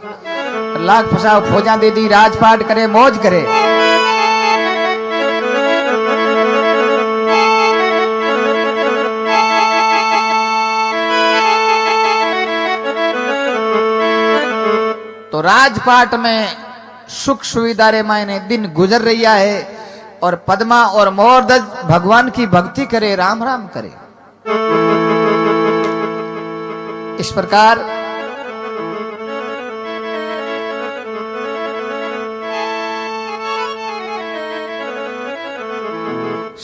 लाख फसाव फौजा दे दी राजपाट करे मौज करे। तो राजपाट में सुख सुविधा रे मायने दिन गुजर रही है और पद्मा और मोरध्वज भगवान की भक्ति करे, राम राम करे। इस प्रकार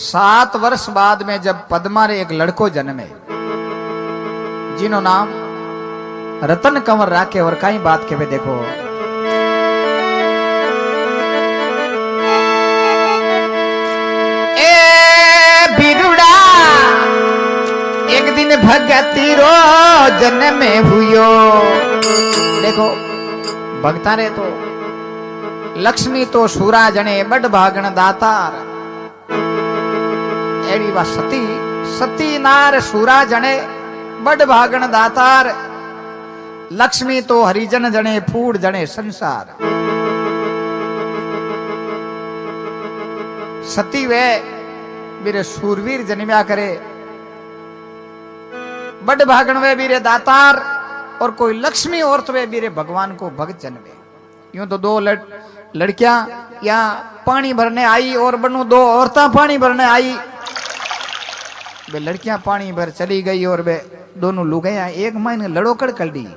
सात वर्ष बाद में जब पद्मा रे एक लड़को जन्मे, जिनो नाम रतन कंवर राखे, और कई बात के वे देखो। ए बिरुड़ा एक दिन भगती रो जन्म हुयो। देखो भगता रे तो लक्ष्मी तो सूरा जने बड़ भागण दातार, एड़ी बा सती सती नार सूरा जने बड़ भागण दातार, लक्ष्मी तो हरिजन जने फूड जने संसार। सती वे बीरे सूरवीर जन्म्या करे, बड़ भागण वे बीरे दातार, और कोई लक्ष्मी और तो वे बीरे भगवान को भक्त जन्मे। यूं तो दो लड़कियां यहाँ पानी भरने आई और बनू दो औरतें पानी भरने आई। वे लड़कियां पानी भर चली गई और वे दोनों लुगाई एक महीने लड़ोकड़ कर दी,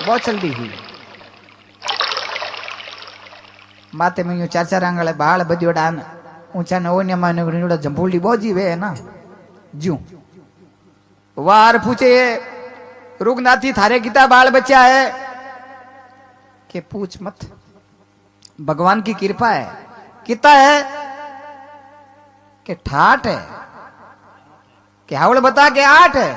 बहुत चलती हुई। माते में यूं चार चार आंगले बाल बदियो डान ऊंचा न ओने माने जंबूली बोजी वे है ना ज्यू वार पूछे रुगनाथी थारे किता बाल बच्चा है के पूछ मत, भगवान की कृपा है। किता है के ठाठ है, के हावड़ बता के 8 है।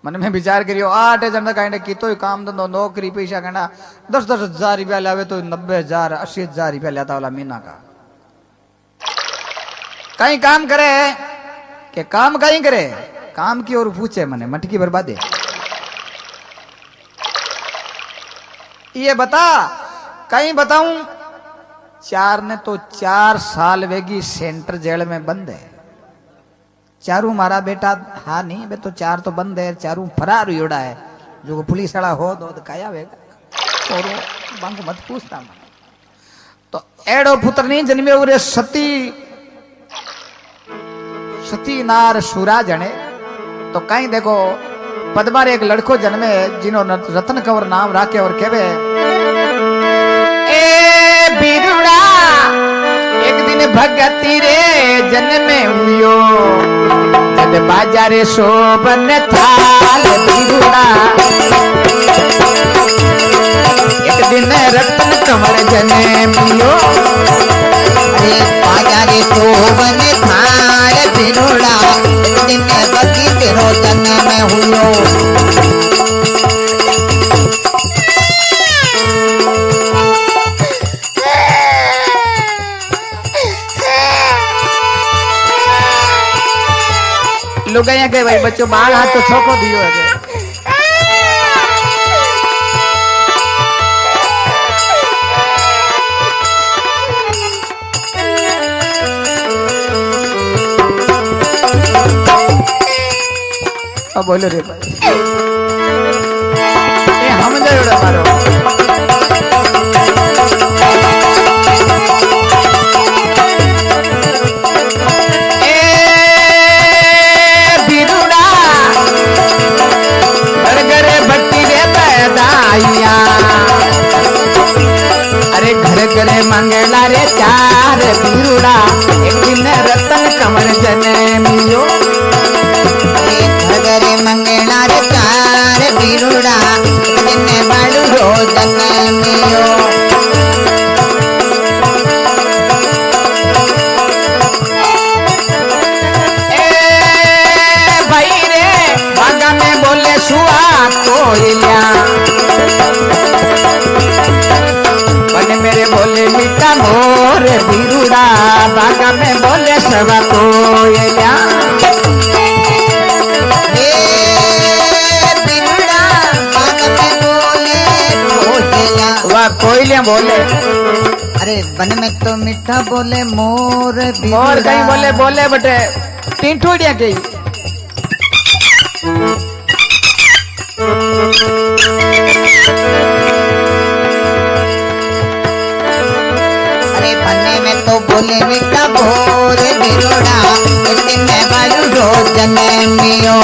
मन में विचार करियो 8 है जन कहने की तो काम धंधो नौकरी पैसा कहना 10-10 हजार रुपया लावे तो 90,000 80,000 रुपया लेता वाला महीना का। कहीं काम करे के काम कहीं करे, काम की और पूछे मने मटकी बर्बादे। ये बता कहीं बताऊं 4 ने तो 4 साल वेगी सेंटर जेल में बंद है। चारू मारा बेटा हाँ नहीं बे तो 4 तो बंद है, चारू फरार हुआ है। जो पुलिस वाला हो दो तो काया वेगा और बंक मत पूछता मन। तो एड़ो पुत्र नहीं जन्मे उरे सती नार सूरा जने। तो कहीं देखो पद्मा रे एक लड़को जन्मे जिन्होंने रतन कंवर नाम राखे और कहवे ए बिरुड़ा एक दिन भगती रे जन्मे हुयो, जद बाजारे शोभन थाल बिरुड़ा। एक दिन रतन कंवर जन्मियो, अरे बाजारे शोभन थाल बिरुड़ा। एक दिन भगती तेरो जन्म हुयो। लुगाइया के भाई बच्चों बाल हाथ तो छोको दियो है। अब बोलो रे भाई ये हम जरूर मारो। अरे घर घरे मंगला रे 4 बिरुड़ा। एक दिन रतन कंवर जन्मियो, घर घरे मंगला रे 4 बिरुड़ा। एक दिन बालू रो जन्मियो। ए भाई रे बागा में बोले सुआ कोयलिया, मेरे बोले मीठा मोर बिरुड़ा। बागा में बोले सवा कोयलिया, बिरुड़ा बागा में बोले कोयलिया। वह कोयलिया बोले अरे बन में तो मीठा बोले मोर बिरुड़ा। मोर कहीं बोले बोले बटे टिंटूड़िया कहीं। तो बोले बेटा भोर बिरोड़ा दिन बालू रोजन मियो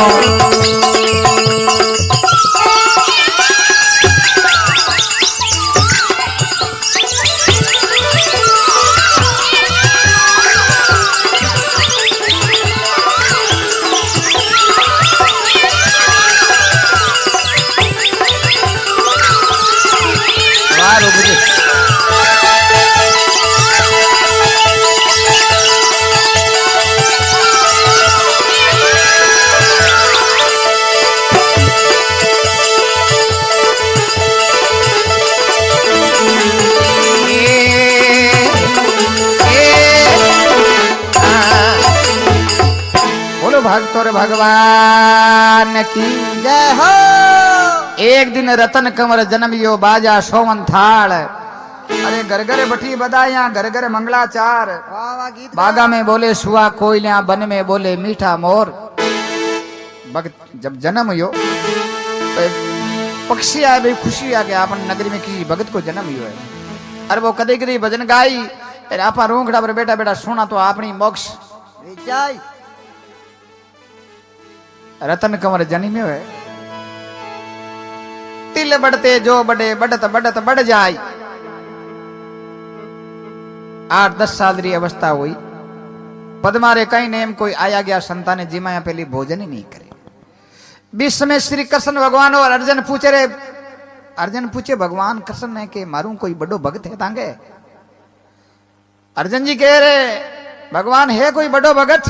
भक्त और भगवान की जय हो। एक दिन रतन कंवर जन्मियो बाजा सोवन थाल अरे घर घर बठी बधाइयां घर घर मंगलाचार बागा में बोले सुआ कोयलियां बन में बोले मीठा मोर भक्त जब जन्म हुयो तो पक्षी आए भाई खुशी आ गया अपन नगरी में किसी भगत को जन्म हुयो है अरे वो कदे कदे भजन गाई अरे आपा रोंगड़ा पर बेटा बेटा सुना तो अपनी मोक्ष जय रतन कंवर जन्मे है तिल बढ़ते जो बढ़े बढ़त बढ़त बढ़ जाए 8-10 साल री अवस्था हुई पदमारे कई नेम कोई आया गया संतान जिमाया पहली भोजन ही नहीं करे बीच में श्री कृष्ण भगवान और अर्जुन पूछे भगवान कृष्ण ने के मारू कोई बड़ो भगत है तांगे अर्जुन जी कह रहे भगवान है कोई बड़ो भगत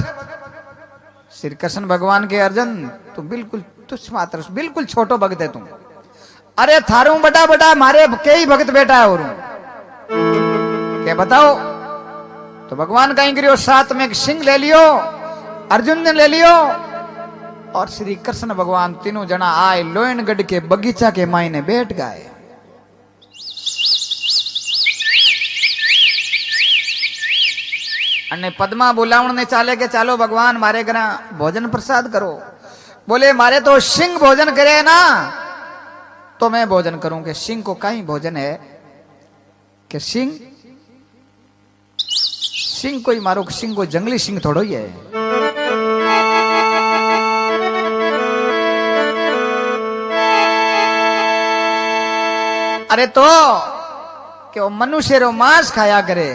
श्री कृष्ण भगवान के अर्जुन तू बिल्कुल तुच्छ मात्र बिल्कुल छोटो भगत है तुम अरे थारू बड़ा बड़ा मारे कई भगत बेटा है और क्या बताओ तो भगवान कहीं गिरियो साथ में एक सिंह ले लियो अर्जुन ने ले लियो और श्री कृष्ण भगवान तीनों जना आए लोयनगढ़ के बगीचा के मायने बैठ गए अने पद्मा बोलावण ने चाले के चालो भगवान मारे घर भोजन प्रसाद करो बोले मारे तो सिंह भोजन करे ना तो मैं भोजन करूं के सिंह को कहीं भोजन है कि सिंह कोई मारो सिंह को जंगली सिंह थोड़ो ही है अरे तो कि वो मनुष्य रो मांस खाया करे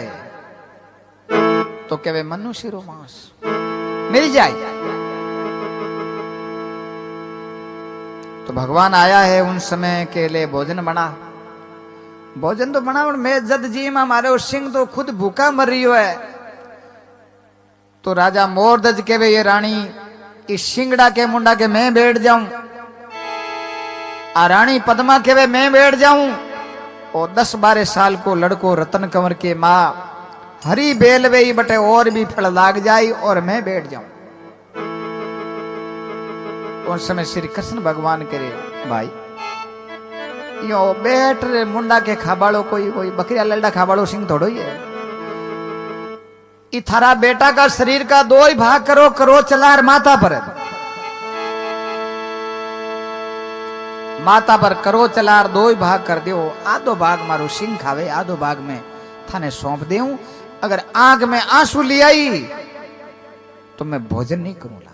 तो क्या वे मनुष्य रो मांस मिल जाए तो भगवान आया है उन समय के लिए भोजन बना भोजन तो बना और मैं जद जी में मारे सिंह तो खुद भूखा मर रही है तो राजा मोरदज के वे ये रानी इस सिंगड़ा के मुंडा के मैं बैठ जाऊं आ रानी पद्मा के वे मैं बैठ जाऊं और 10-12 साल को लड़को रतन कंवर के माँ हरी बेल वे बटे और भी फल लाग जाए और मैं बैठ जाऊं उस समय श्री कृष्ण भगवान करे भाई यो बैठ रे मुंडा के खाबाड़ो कोई बकरिया लल्डा खाबाड़ो सिंह थोड़ो ही है ई थारा बेटा का शरीर का 2 ही भाग करो चलार माता पर करो चलार 2 ही भाग कर दो आधो भाग मारो सिंह खावे आधो भाग में थाने सौंप देऊं अगर आंख में आंसू ले आई तो मैं भोजन नहीं करूंगा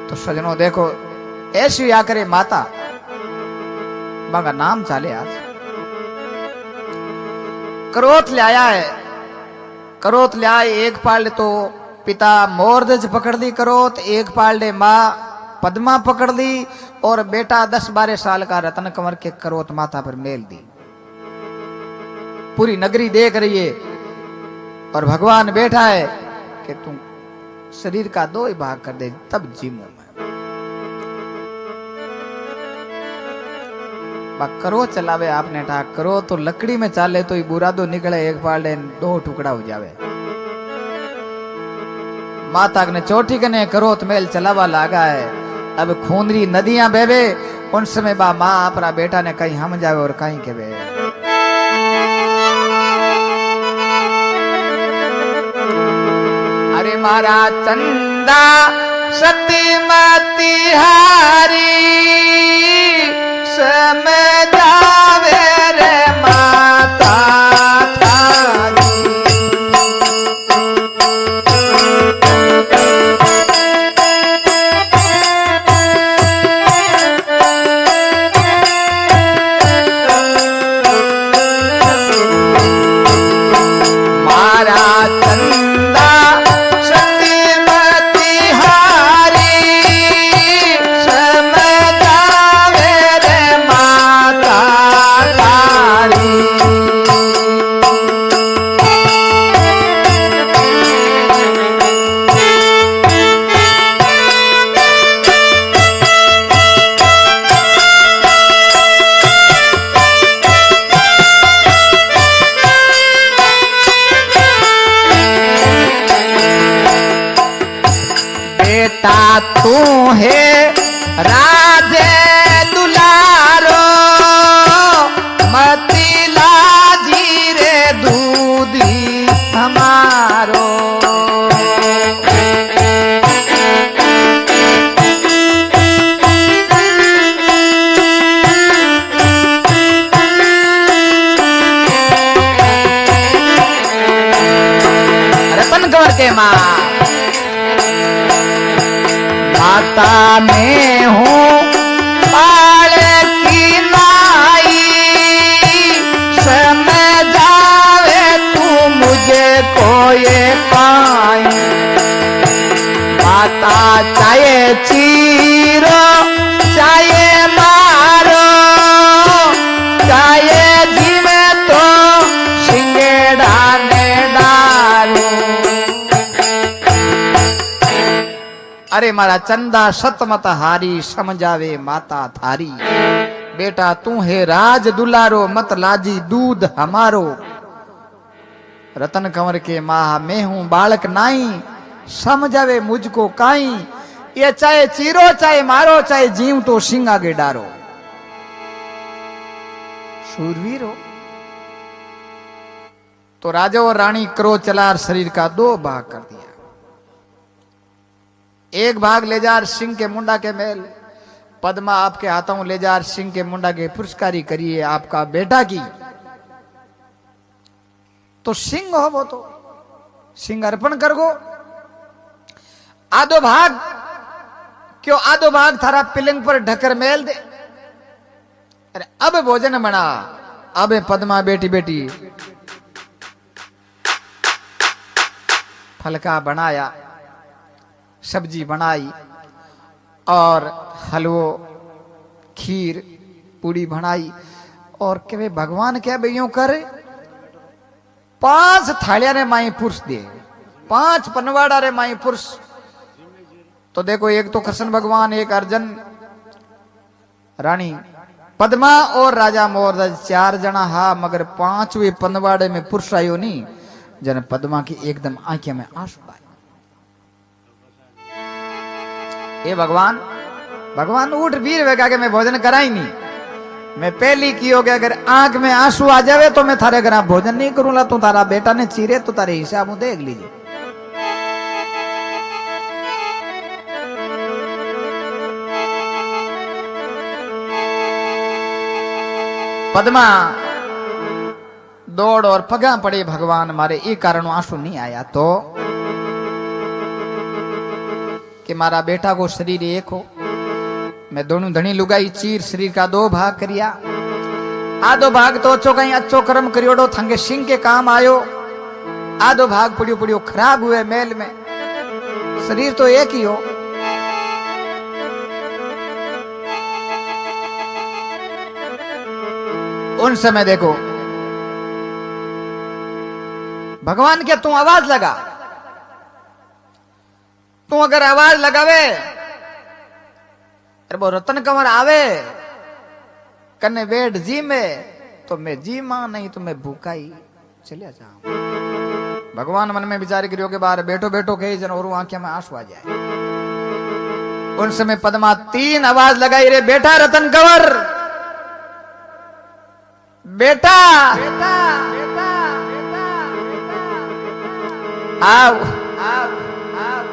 तो सजनों देखो ऐसी या करे माता बागा नाम चाले आज करोत ले आया है करोत ले आए एक पाल तो पिता मोरदज पकड़ ली करोत एक पाल ने माँ पद्मा पकड़ ली और बेटा 10-12 साल का रतन कंवर के करोत माथा पर मेल दी पूरी नगरी देख रही है और भगवान बैठा है कि तुम शरीर का 2 ही भाग कर दे तब जीमू मैं करो चलावे आपने ठा करो तो लकड़ी में चाले तो बुरा दो निकले एक पाले 2 टुकड़ा हो जावे माता ने चोटी कने करो तो मेल चलावा लागा है अब खूनरी नदियां बेबे उन समय बा माँ अपना बेटा ने कहीं हम जावे और कहीं के बे अरे मारा चंदा सतीमती हारी समझावे रे माता था बेटा तू है राजे दुलारो मती लाजी रे दूधी हमारो। रतन कंवर के माँ माता मैं हूँ पाल की नाई समझावे तू मुझे को ये पाई। माता चाहे चीरो चाहे मारो चाहे जीवे तो सिंगेड़ा ने डालो। अरे मारा चंदा सतमत हारी समझावे माता थारी। बेटा तू है राज दुलारो मत लाजी दूध हमारो। रतन कंवर के माँ मैं हूं बालक नाई समझावे मुझको काई। ये चाहे चीरो चाहे मारो चाहे जीव तो सिंह आगे डारो। शूरवीर हो तो राजा और रानी क्रोध चला शरीर का दो भाग कर दिया। एक भाग ले जा सिंह के मुंडा के मेल। पद्मा आपके हाथों ले जा सिंह के मुंडा के पुरस्कारी करिए आपका बेटा की। तो सिंह हो वो तो सिंह अर्पण कर गो। आधो भाग क्यों आधो भाग थारा पिलंग पर ढकर मेल दे। अरे अब भोजन बना। अब पद्मा बेटी बेटी फलका बनाया सब्जी बनाई और हलवो खीर पूड़ी बनाई और के भगवान क्या भैयों कर 5 थालियां रे माई पुरुष दे 5 पनवाड़ा रे माई पुरुष। तो देखो एक तो कृष्ण भगवान एक अर्जुन रानी पद्मा और राजा मोरध्वज 4 जना हा मगर 5वें पनवाड़े में पुरुष आयो नहीं। जन पद्मा की एकदम आंखें में आंसू आए। ये भगवान भगवान उठ वीर वेगा के मैं भोजन कराई नहीं। मैं पहली की हो गया अगर आंख में आंसू आ जावे तो मैं थारे घर भोजन नहीं करूंगा। तू तारा बेटा ने चीरे तो तारे हिसाब देख लीजिए। पद्मा दौड़ और पगा पड़े भगवान मारे ये कारण आंसू नहीं आया तो कि मारा बेटा को शरीर एक हो। मैं दोनों धनी लुगाई चीर शरीर का 2 भाग करिया। आधो भाग तो अच्छो कहीं अच्छो कर्म करियोड़ो थंगे सिंह के काम आयो। आधो भाग पुड़ियो पुड़ियो खराब हुए मेल में। शरीर तो एक ही हो। उन समय देखो भगवान के तू आवाज लगा। तू अगर आवाज लगावे अरे वो रतन कंवर आवे कन्ने बैठ जी में तो मैं जी मां नहीं तो मैं भूखा ही चले जाऊं। भगवान मन में विचार करियो के बाहर बैठो बैठो कही जन और आंखें में आंसू आ जाए। उन समय पद्मा 3 आवाज लगाई रे बेटा रतन कंवर बेटा बेटा बेटा आओ आओ आओ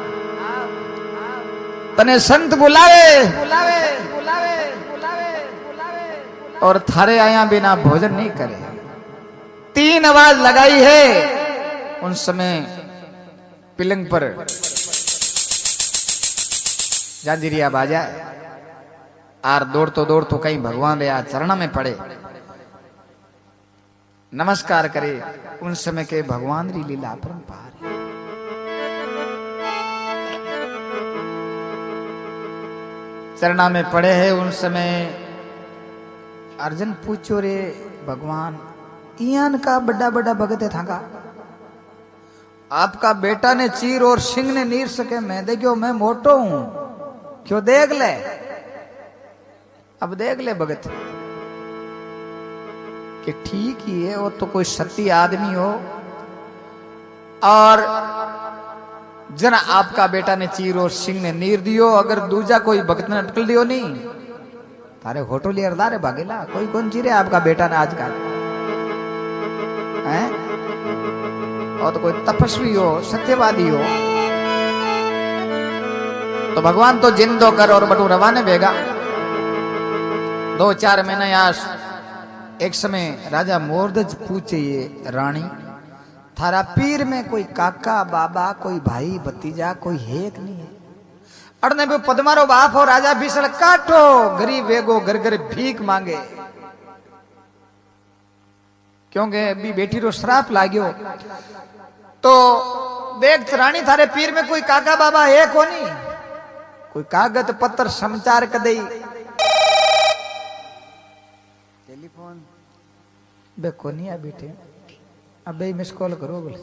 तने संत बुलावे बुलावे बुलावे बुलावे बुलावे और थारे आया बिना भोजन नहीं करे। 3 आवाज लगाई है। उन समय पिलंग पर जांजिरिया बाजा आर दौड़ तो कहीं भगवान रे चरण में पड़े नमस्कार करे। उन समय के भगवान री लीला परंपार चरणा में पड़े हैं। उन समय अर्जुन पूछो रे भगवान इयान का बड़ा बड़ा भगत है थाका आपका बेटा ने चीर और सिंह ने नीर सके। मैं देखो मैं मोटो हूं क्यों देख ले। अब देख ले भगत कि ठीक ही है वो तो कोई सती आदमी हो और जना आपका बेटा ने चीर और सिंह ने नीर दियो, अगर दूजा कोई भक्त ने अटकल दियो नहीं तारे होटो लियर दारे भागेला। कोई कौन चीरे आपका बेटा ने आजकल हैं? और तो कोई तपस्वी हो, सत्यवादी हो तो भगवान तो जिन दो कर और बटू रवाने भेगा। 2-4 महीने यास एक समय राजा मोरदज पूछे ये रानी थारा पीर में कोई काका बाबा कोई भाई भतीजा कोई है कि नहीं है? अड़ने भी पद्मारो बाप हो राजा बिसल काटो गरीब वेगो घर घर भीख मांगे क्योंकि अभी बेटी रो श्राप लाग्यो। तो देख रानी थारे पीर में कोई काका बाबा है कोनी? कोई कागज पत्र समाचार कदई टेलीफोन बे कोनी आ बेटे अबे मिस कॉल करो बोले।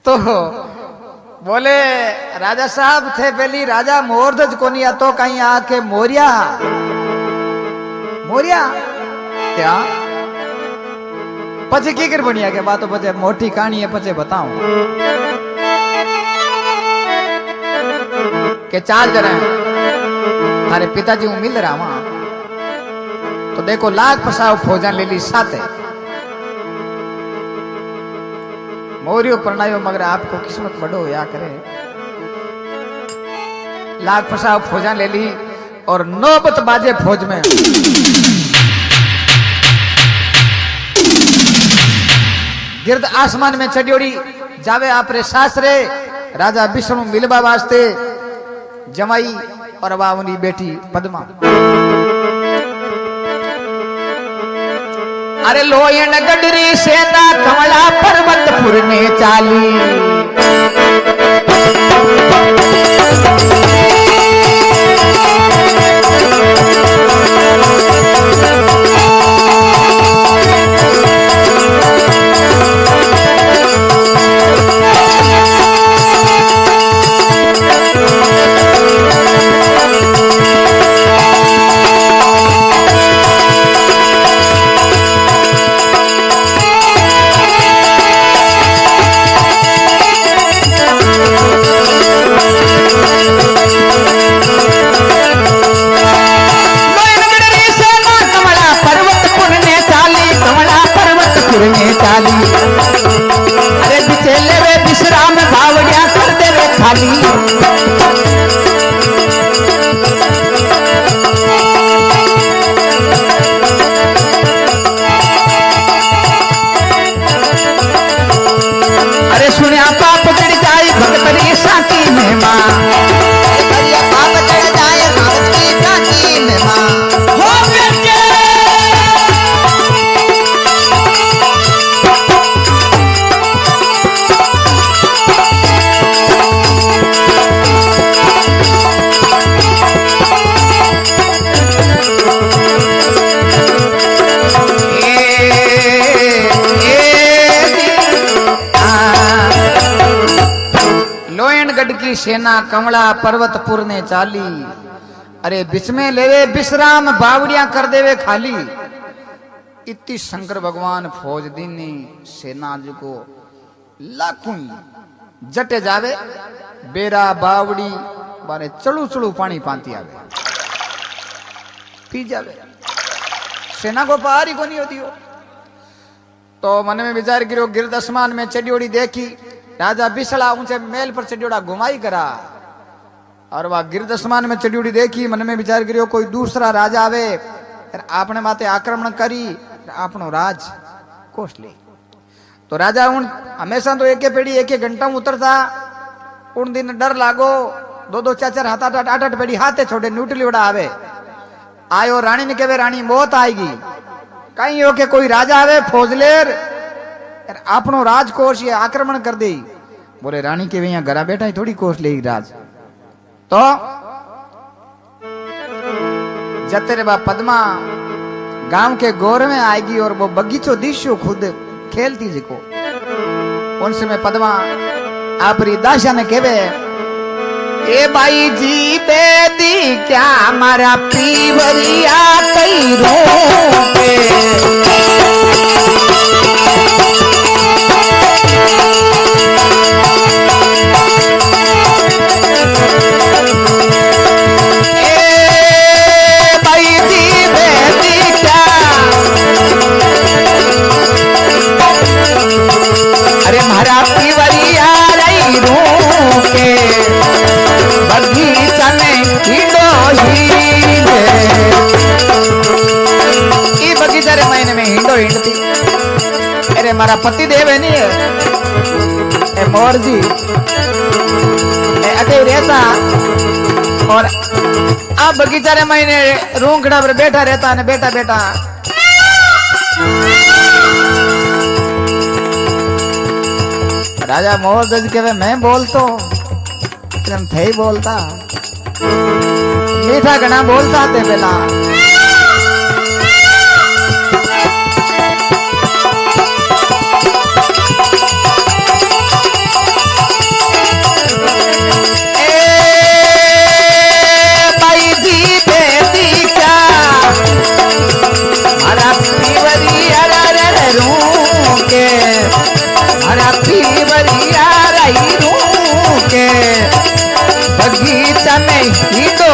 तो बोले राजा साहब थे पहली राजा मोरदज कोनी आ तो कहीं आके मोरिया मोरिया क्या पचे की कर बनिया के बात पचे मोटी कहानी है पचे बताऊं के चाल जरा तारे पिताजी हूं मिल रहा वहां तो देखो लाख पसाव फौजन ले ली साथे मोरियो परणायो मगर आपको किस्मत बड़ो या करे। लाख पसाव फौजन ले ली और नौबत बाजे फौज में गिरद आसमान में चढ़ियोड़ी जावे आपरे सासरे राजा विष्णु मिलबा वास्ते जमाई और वावनी बेटी पद्मा। अरे लोयन गडरी सेना कमला पर्वतपुर ने चाली अरे बिचेले वे विश्राम बावड़िया कर दे वे खाली। अरे सुनिया पाप चढ़ जाए भगतरी साथी में माँ पाप चढ़ जाए भगतरी साथी में माँ की सेना कमला पर्वतपुर ने चाली। अरे बिच में लेवे विश्राम बावड़िया कर देवे खाली। इतनी शंकर भगवान फौज दीनी सेना जी को लाखों जटे जावे बेरा बावड़ी बारे चलू चलू पानी पाती आवे पी जावे सेना को पार ही को नहीं होती हो। तो मन में विचार करो गिरद आसमान में चढ़ियोड़ी देखी राजा बिसला ऊंचे मेल पर चढ़ियोड़ा घुमाई करा और वह गिरद आसमान में चढ़ियोड़ी देखी मन में विचार करियो कोई दूसरा राजा आवे आपने माते आक्रमण करी आपनो राज कोस ले। तो राजा उन हमेशा तो एक पेड़ी एक घंटा में उतरता उन दिन डर लागो 2-2 4-4 हाथ 8-8 पेड़ी हाथे छोड़े न्यूटली उड़ा आवे आयो रानी ने कहे रानी मौत आएगी कहीं हो के कोई राजा आवे फौजलेर आपनो राज कोष ये आक्रमण कर दे। बोले रानी के यहाँ घरा बैठा ही थोड़ी कोष लेगी राज। तो जते बा पद्मा गांव के गोर में आएगी और वो बगीचो दिशो खुद खेलती जी को उन समय पद्मा आपरी दाशा ने केवे ए भाई जी बेदी क्या मारा पीवरिया कई रोके मारा पति देव है नहीं है ए मोर जी अटे रहता और अब बगीचा रे महीने रूंगड़ा पर बैठा रहता है बेटा बेटा राजा मोर दज के मैं बोलतो तुम थे ही बोलता मीठा घना बोलता थे बेला बगीचा में ही तो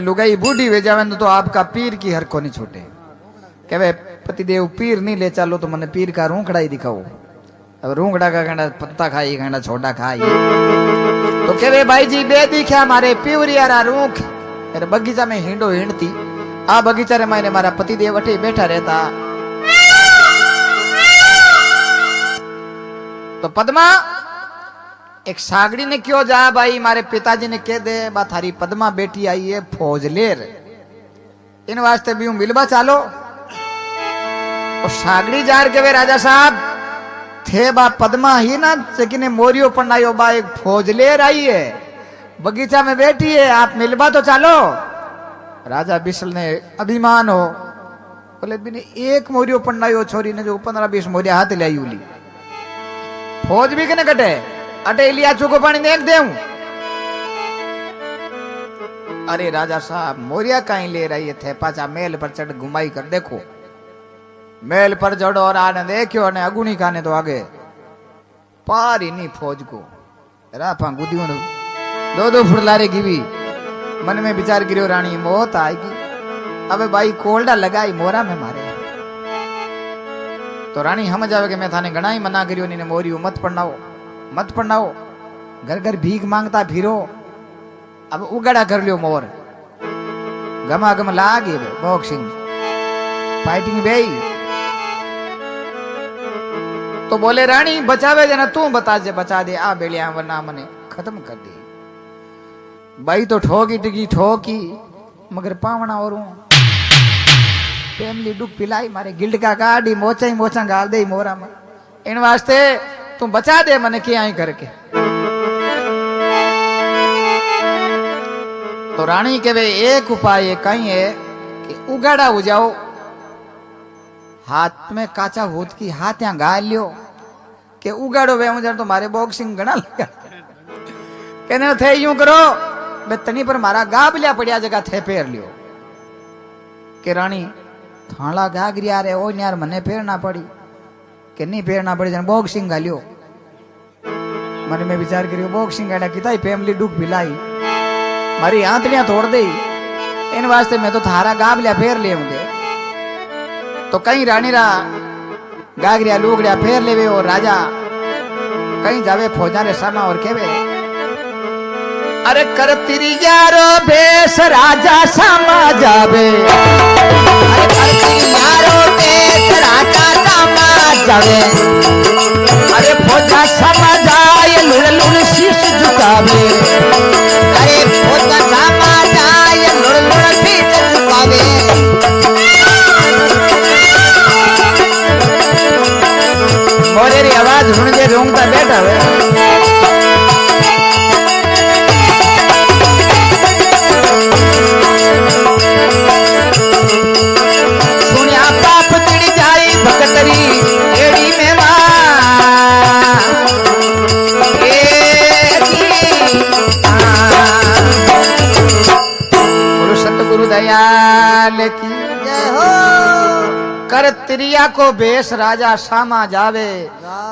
लुगाई बूढ़ी वे जावे तो आपका पीर की हर को नहीं छूटे कहे पतिदेव पीर नहीं ले चलो तो मैंने पीर का रूंगड़ा ही दिखाओ अब रूंगड़ा का कहना पत्ता खाई कहना छोटा खाई तो कहे भाई जी बे दिखा मारे पीवरियारा रूख मेरे बगीचा में हिंडो हिंडती आ बगीचा रे मैंने मारा पतिदेव अठे बैठा रहता तो पद्मा एक सागड़ी ने क्यों जा भाई मारे पिताजी ने कह दे बा थारी पद्मा बेटी आई है फौजलेर इन वास्ते भी मिलवा चालो और सागड़ी जार के वे राजा साहब थे बा पद्मा ही ना लेकिन मोरियो पन्नायो बा एक फौजलेर आई है बगीचा में बैठी है आप मिलवा तो चालो राजा बिसल ने अभिमान हो बोले बिने एक मोरियो पन्नायो छोरी ने जो 15-20 मोरिया हाथ ले आई उली फौज भी कने कटे अटे लिया चुको पानी देख दे अरे राजा साहब मोरिया कहीं ले रही है थे पाचा मेल पर चढ़ घुमाई कर देखो मेल पर चढ़ो और आने देखो ने अगुनी खाने तो आगे पार ही नहीं फौज को रापा गुदियों ने 2-2 फुटलारे की भी मन में विचार गिरो रानी मौत आएगी अबे भाई कोल्डा लगाई मोरा में मारे तो रानी हम जावे कि मैं थाने घना ही मना करियो नी ने मोरियो मत पढ़नाओ घर घर भीख मांगता फिरो अब उगड़ा कर लियो मोर गमा गम लागे बॉक्सिंग फाइटिंग बेई तो बोले रानी बचावे जना तू बता दे आ बेलिया वरना मने खत्म कर दी भाई तो ठोकी मगर पावना और फैमिली दुख पिलाई मारे गिल्ड का गाड़ी मोचा गाल दे मोरा में इन वास्ते तू बचा दे मने क्या ही करके तो रानी के वे एक उपाय कहीं है कि उगाड़ा हो जाओ हाथ में काचा होत की हाथ यहाँ गाल लियो कि उगाड़ो वे मुझे तो मारे बॉक्सिंग गणा लगा कहने थे यूं करो बे तनी पर मारा गाब लिया पड़िया जगह थे पेर लियो के रानी थाला गा गिरिया रे ओ यार मने पेरना पड़ी के नहीं पेरना पड़ी जन बॉक्सिंग गालियो मन में विचार करियो बॉक्सिंग गाड़ा किताई फैमिली दुख भिलाई मारी आंतड़ियां तोड़ दे इन वास्ते मैं तो थारा गाब लिया फेर ले होंगे तो कहीं रानी रा गागरिया लूगड़िया फेर लेवे और राजा कहीं जावे फौजा रे सामा और केवे अरे कर तेरी यारो भेष राजा सामा जावे अरे कर तेरी यारो भेष राजा सामा जावे अरे फौजा सामा जाए लुड़ लुड़ शीश झुकावे अरे फौजा सामा जाए लुड़ लुड़ शीश झुकावे मोरे री आवाज सुन जे रोंगता बैठा हुए सुनिया पाप चिड़ी जाई भकतरी एड़ी में गुरु सतगुरु दयाल की जय हो कर त्रिया को बेस राजा सामा जावे,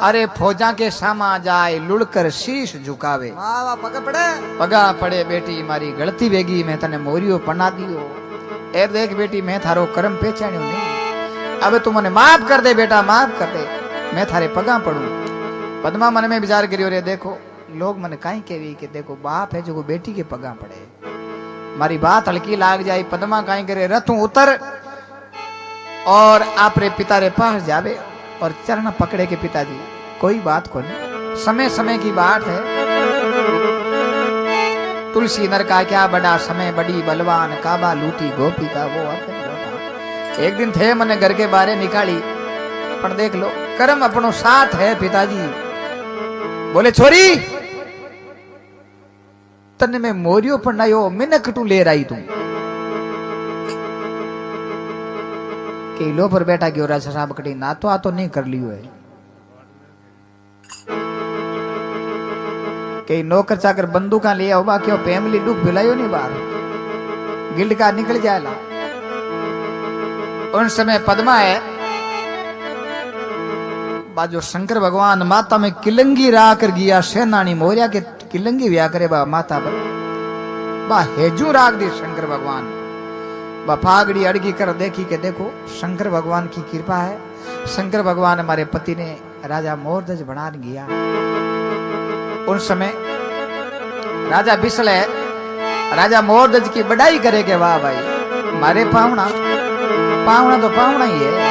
अरे फौजा के सामा जाए लुढ़कर शीश झुकावे। पगा पड़े बेटी मारी गलती वेगी, मैं तने मोरियो पना दियो। ए देख बेटी मैं थारो कर्म पहचान्यो नहीं, अब तू मने माफ कर दे बेटा, माफ कर दे, मैं थारे पगा पड़ू। पद्मा मन में विचार करियो रे देखो लोग मन काई केवी के देखो बाप है जो बेटी के पगा पड़े, मारी बात हल्की लाग जाए। पद्मा काई करे रथू उतर और आप रे पिता रे पास जावे और चरण पकड़े के पिताजी कोई बात को नहीं, समय समय की बात है। तुलसी नर का क्या बड़ा समय, बड़ी बलवान काबा लूटी गोपी का वो होता। एक दिन थे मने घर के बारे निकाली, पर देख लो कर्म अपनो साथ है। पिताजी बोले छोरी तने में मोरियो पढ़ायो मिनक टू ले रही तू के लो पर बैठा गयो राजा साहब कटी ना तो आ तो नहीं कर लियो है के नौकर चाकर बंदूका ले आओ बाकी फैमिली दुख भिलायो नहीं बाहर गिल्ड का निकल जाएला। उन समय पद्मा है बाजो शंकर भगवान माता में किलंगी रा कर गया सेनानी मोरिया के किलंगी व्या करे बा माता पर बा हेजू राग दी शंकर भगवान बा फागड़ी अड़गी कर देखी के देखो शंकर भगवान की कृपा है। शंकर भगवान हमारे पति ने राजा मोरध्वज बना गया। उन समय राजा बिसल है राजा मोरध्वज की बढ़ाई करे के वाह भाई मारे पावना पावना तो पावना ही है।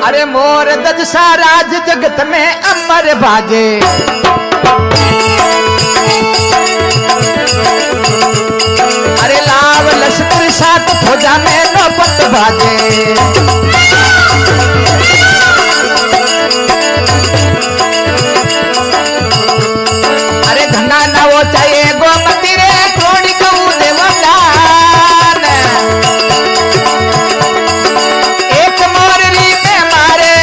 अरे मोरध्वज सा राज जगत में अमर बाजे, अरे लाव लश्कर साथ फौजा में नौबत बाजे। अरे धंधा ना वो चाहिए गोमती रे क्रोड़ी गऊ देवदान, एक मोररी में मारे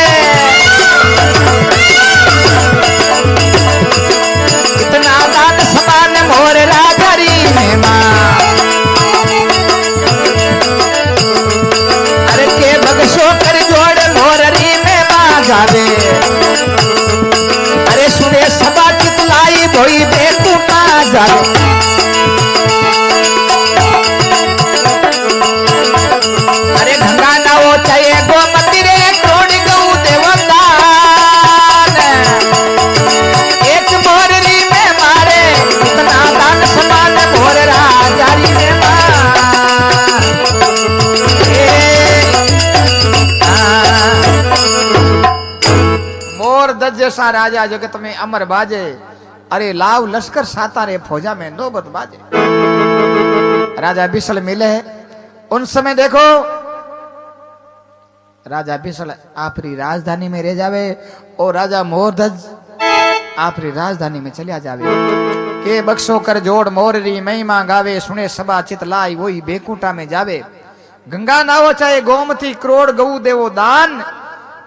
इतना दान समान मोर राजरी में मां। अरे के बगसो कर जोड़ मोररी में मां जावे, अरे सुने सभा चितलाई भोई बेकूटा जावे। अरे गंगा ना वो चाहिए गोमती रे क्रोड़ी गऊ देवदान, एक मोररी में मारे इतना दान समान मोर राजारी में मोरध्वज जैसा राजा जो कि तुम्हें अमर बाजे, अरे लाव लश्कर साता रे फौजा में नौबत बाजे। राजा बिसल मिले उन समय देखो राजा बिसल आपरी राजधानी में रह जावे और राजा मोरध्वज आपरी राजधानी में चलिया जावे। के बक्सो कर जोड़ मोररी महिमा गावे, सुने सभा चितलाई वही बेकुंटा में जावे। गंगा नावो चाहे गोमती करोड़ गऊ देवो दान,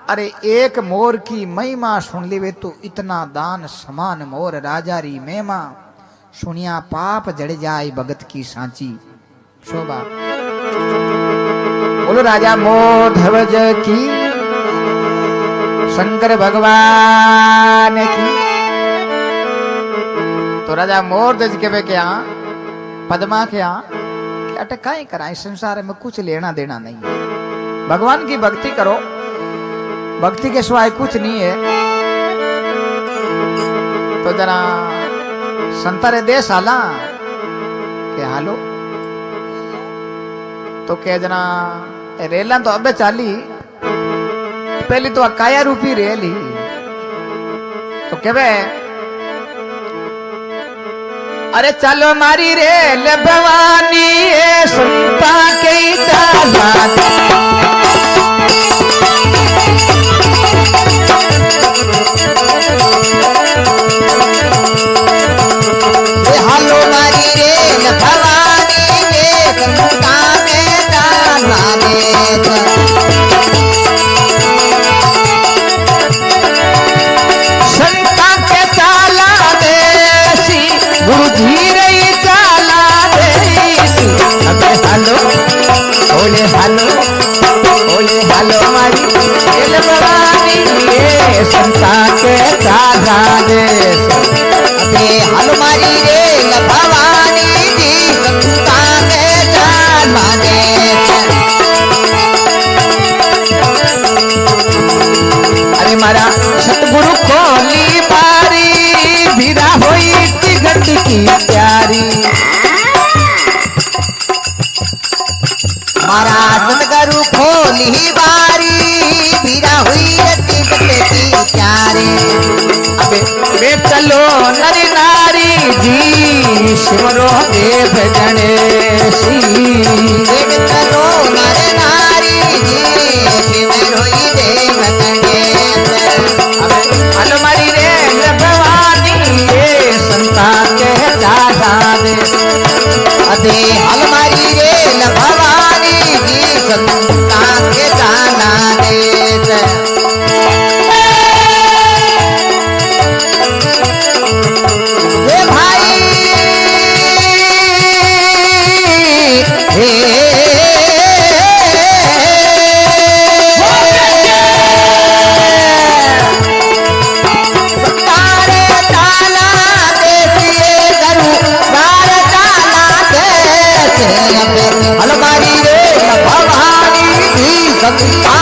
अरे एक मोर की महिमा सुन लेवे तो इतना दान समान मोर राजारी महिमा, सुनिया पाप जड़ जाए भगत की सांची शोभा। बोलो राजा मोरध्वज की, शंकर भगवान की। तो राजा मोरध्वज के वे क्या पद्मा के क्या टकाई कराए, संसार में कुछ लेना देना नहीं है, भगवान की भक्ति करो, भक्ति के सिवाय कुछ नहीं है। तो जरा संतारे देश आला के हालो तो क्या जना रेला तो अबे चाली पहली तो अकाया रूपी रेली तो के अरे चलो मारी रेल भवानी संता के चाला। हालो मारी रेल भवानी संता में जाना। मारा सतगुरु खोली बारी बीरा हुई रति की प्यारे अबे वे चलो नर नारी जी शिवरो देव गणेशी वेद करो नर नारी जी शिव होई देव गणेश अबे अलमारी रे भवानी ये संता के दादा दे अदे अलमारी रे भवानी जी संता के जाना देश हे भाई हे तारे ताला देखिए गरु बार ताला देश अलमारी रे भवानी जी संता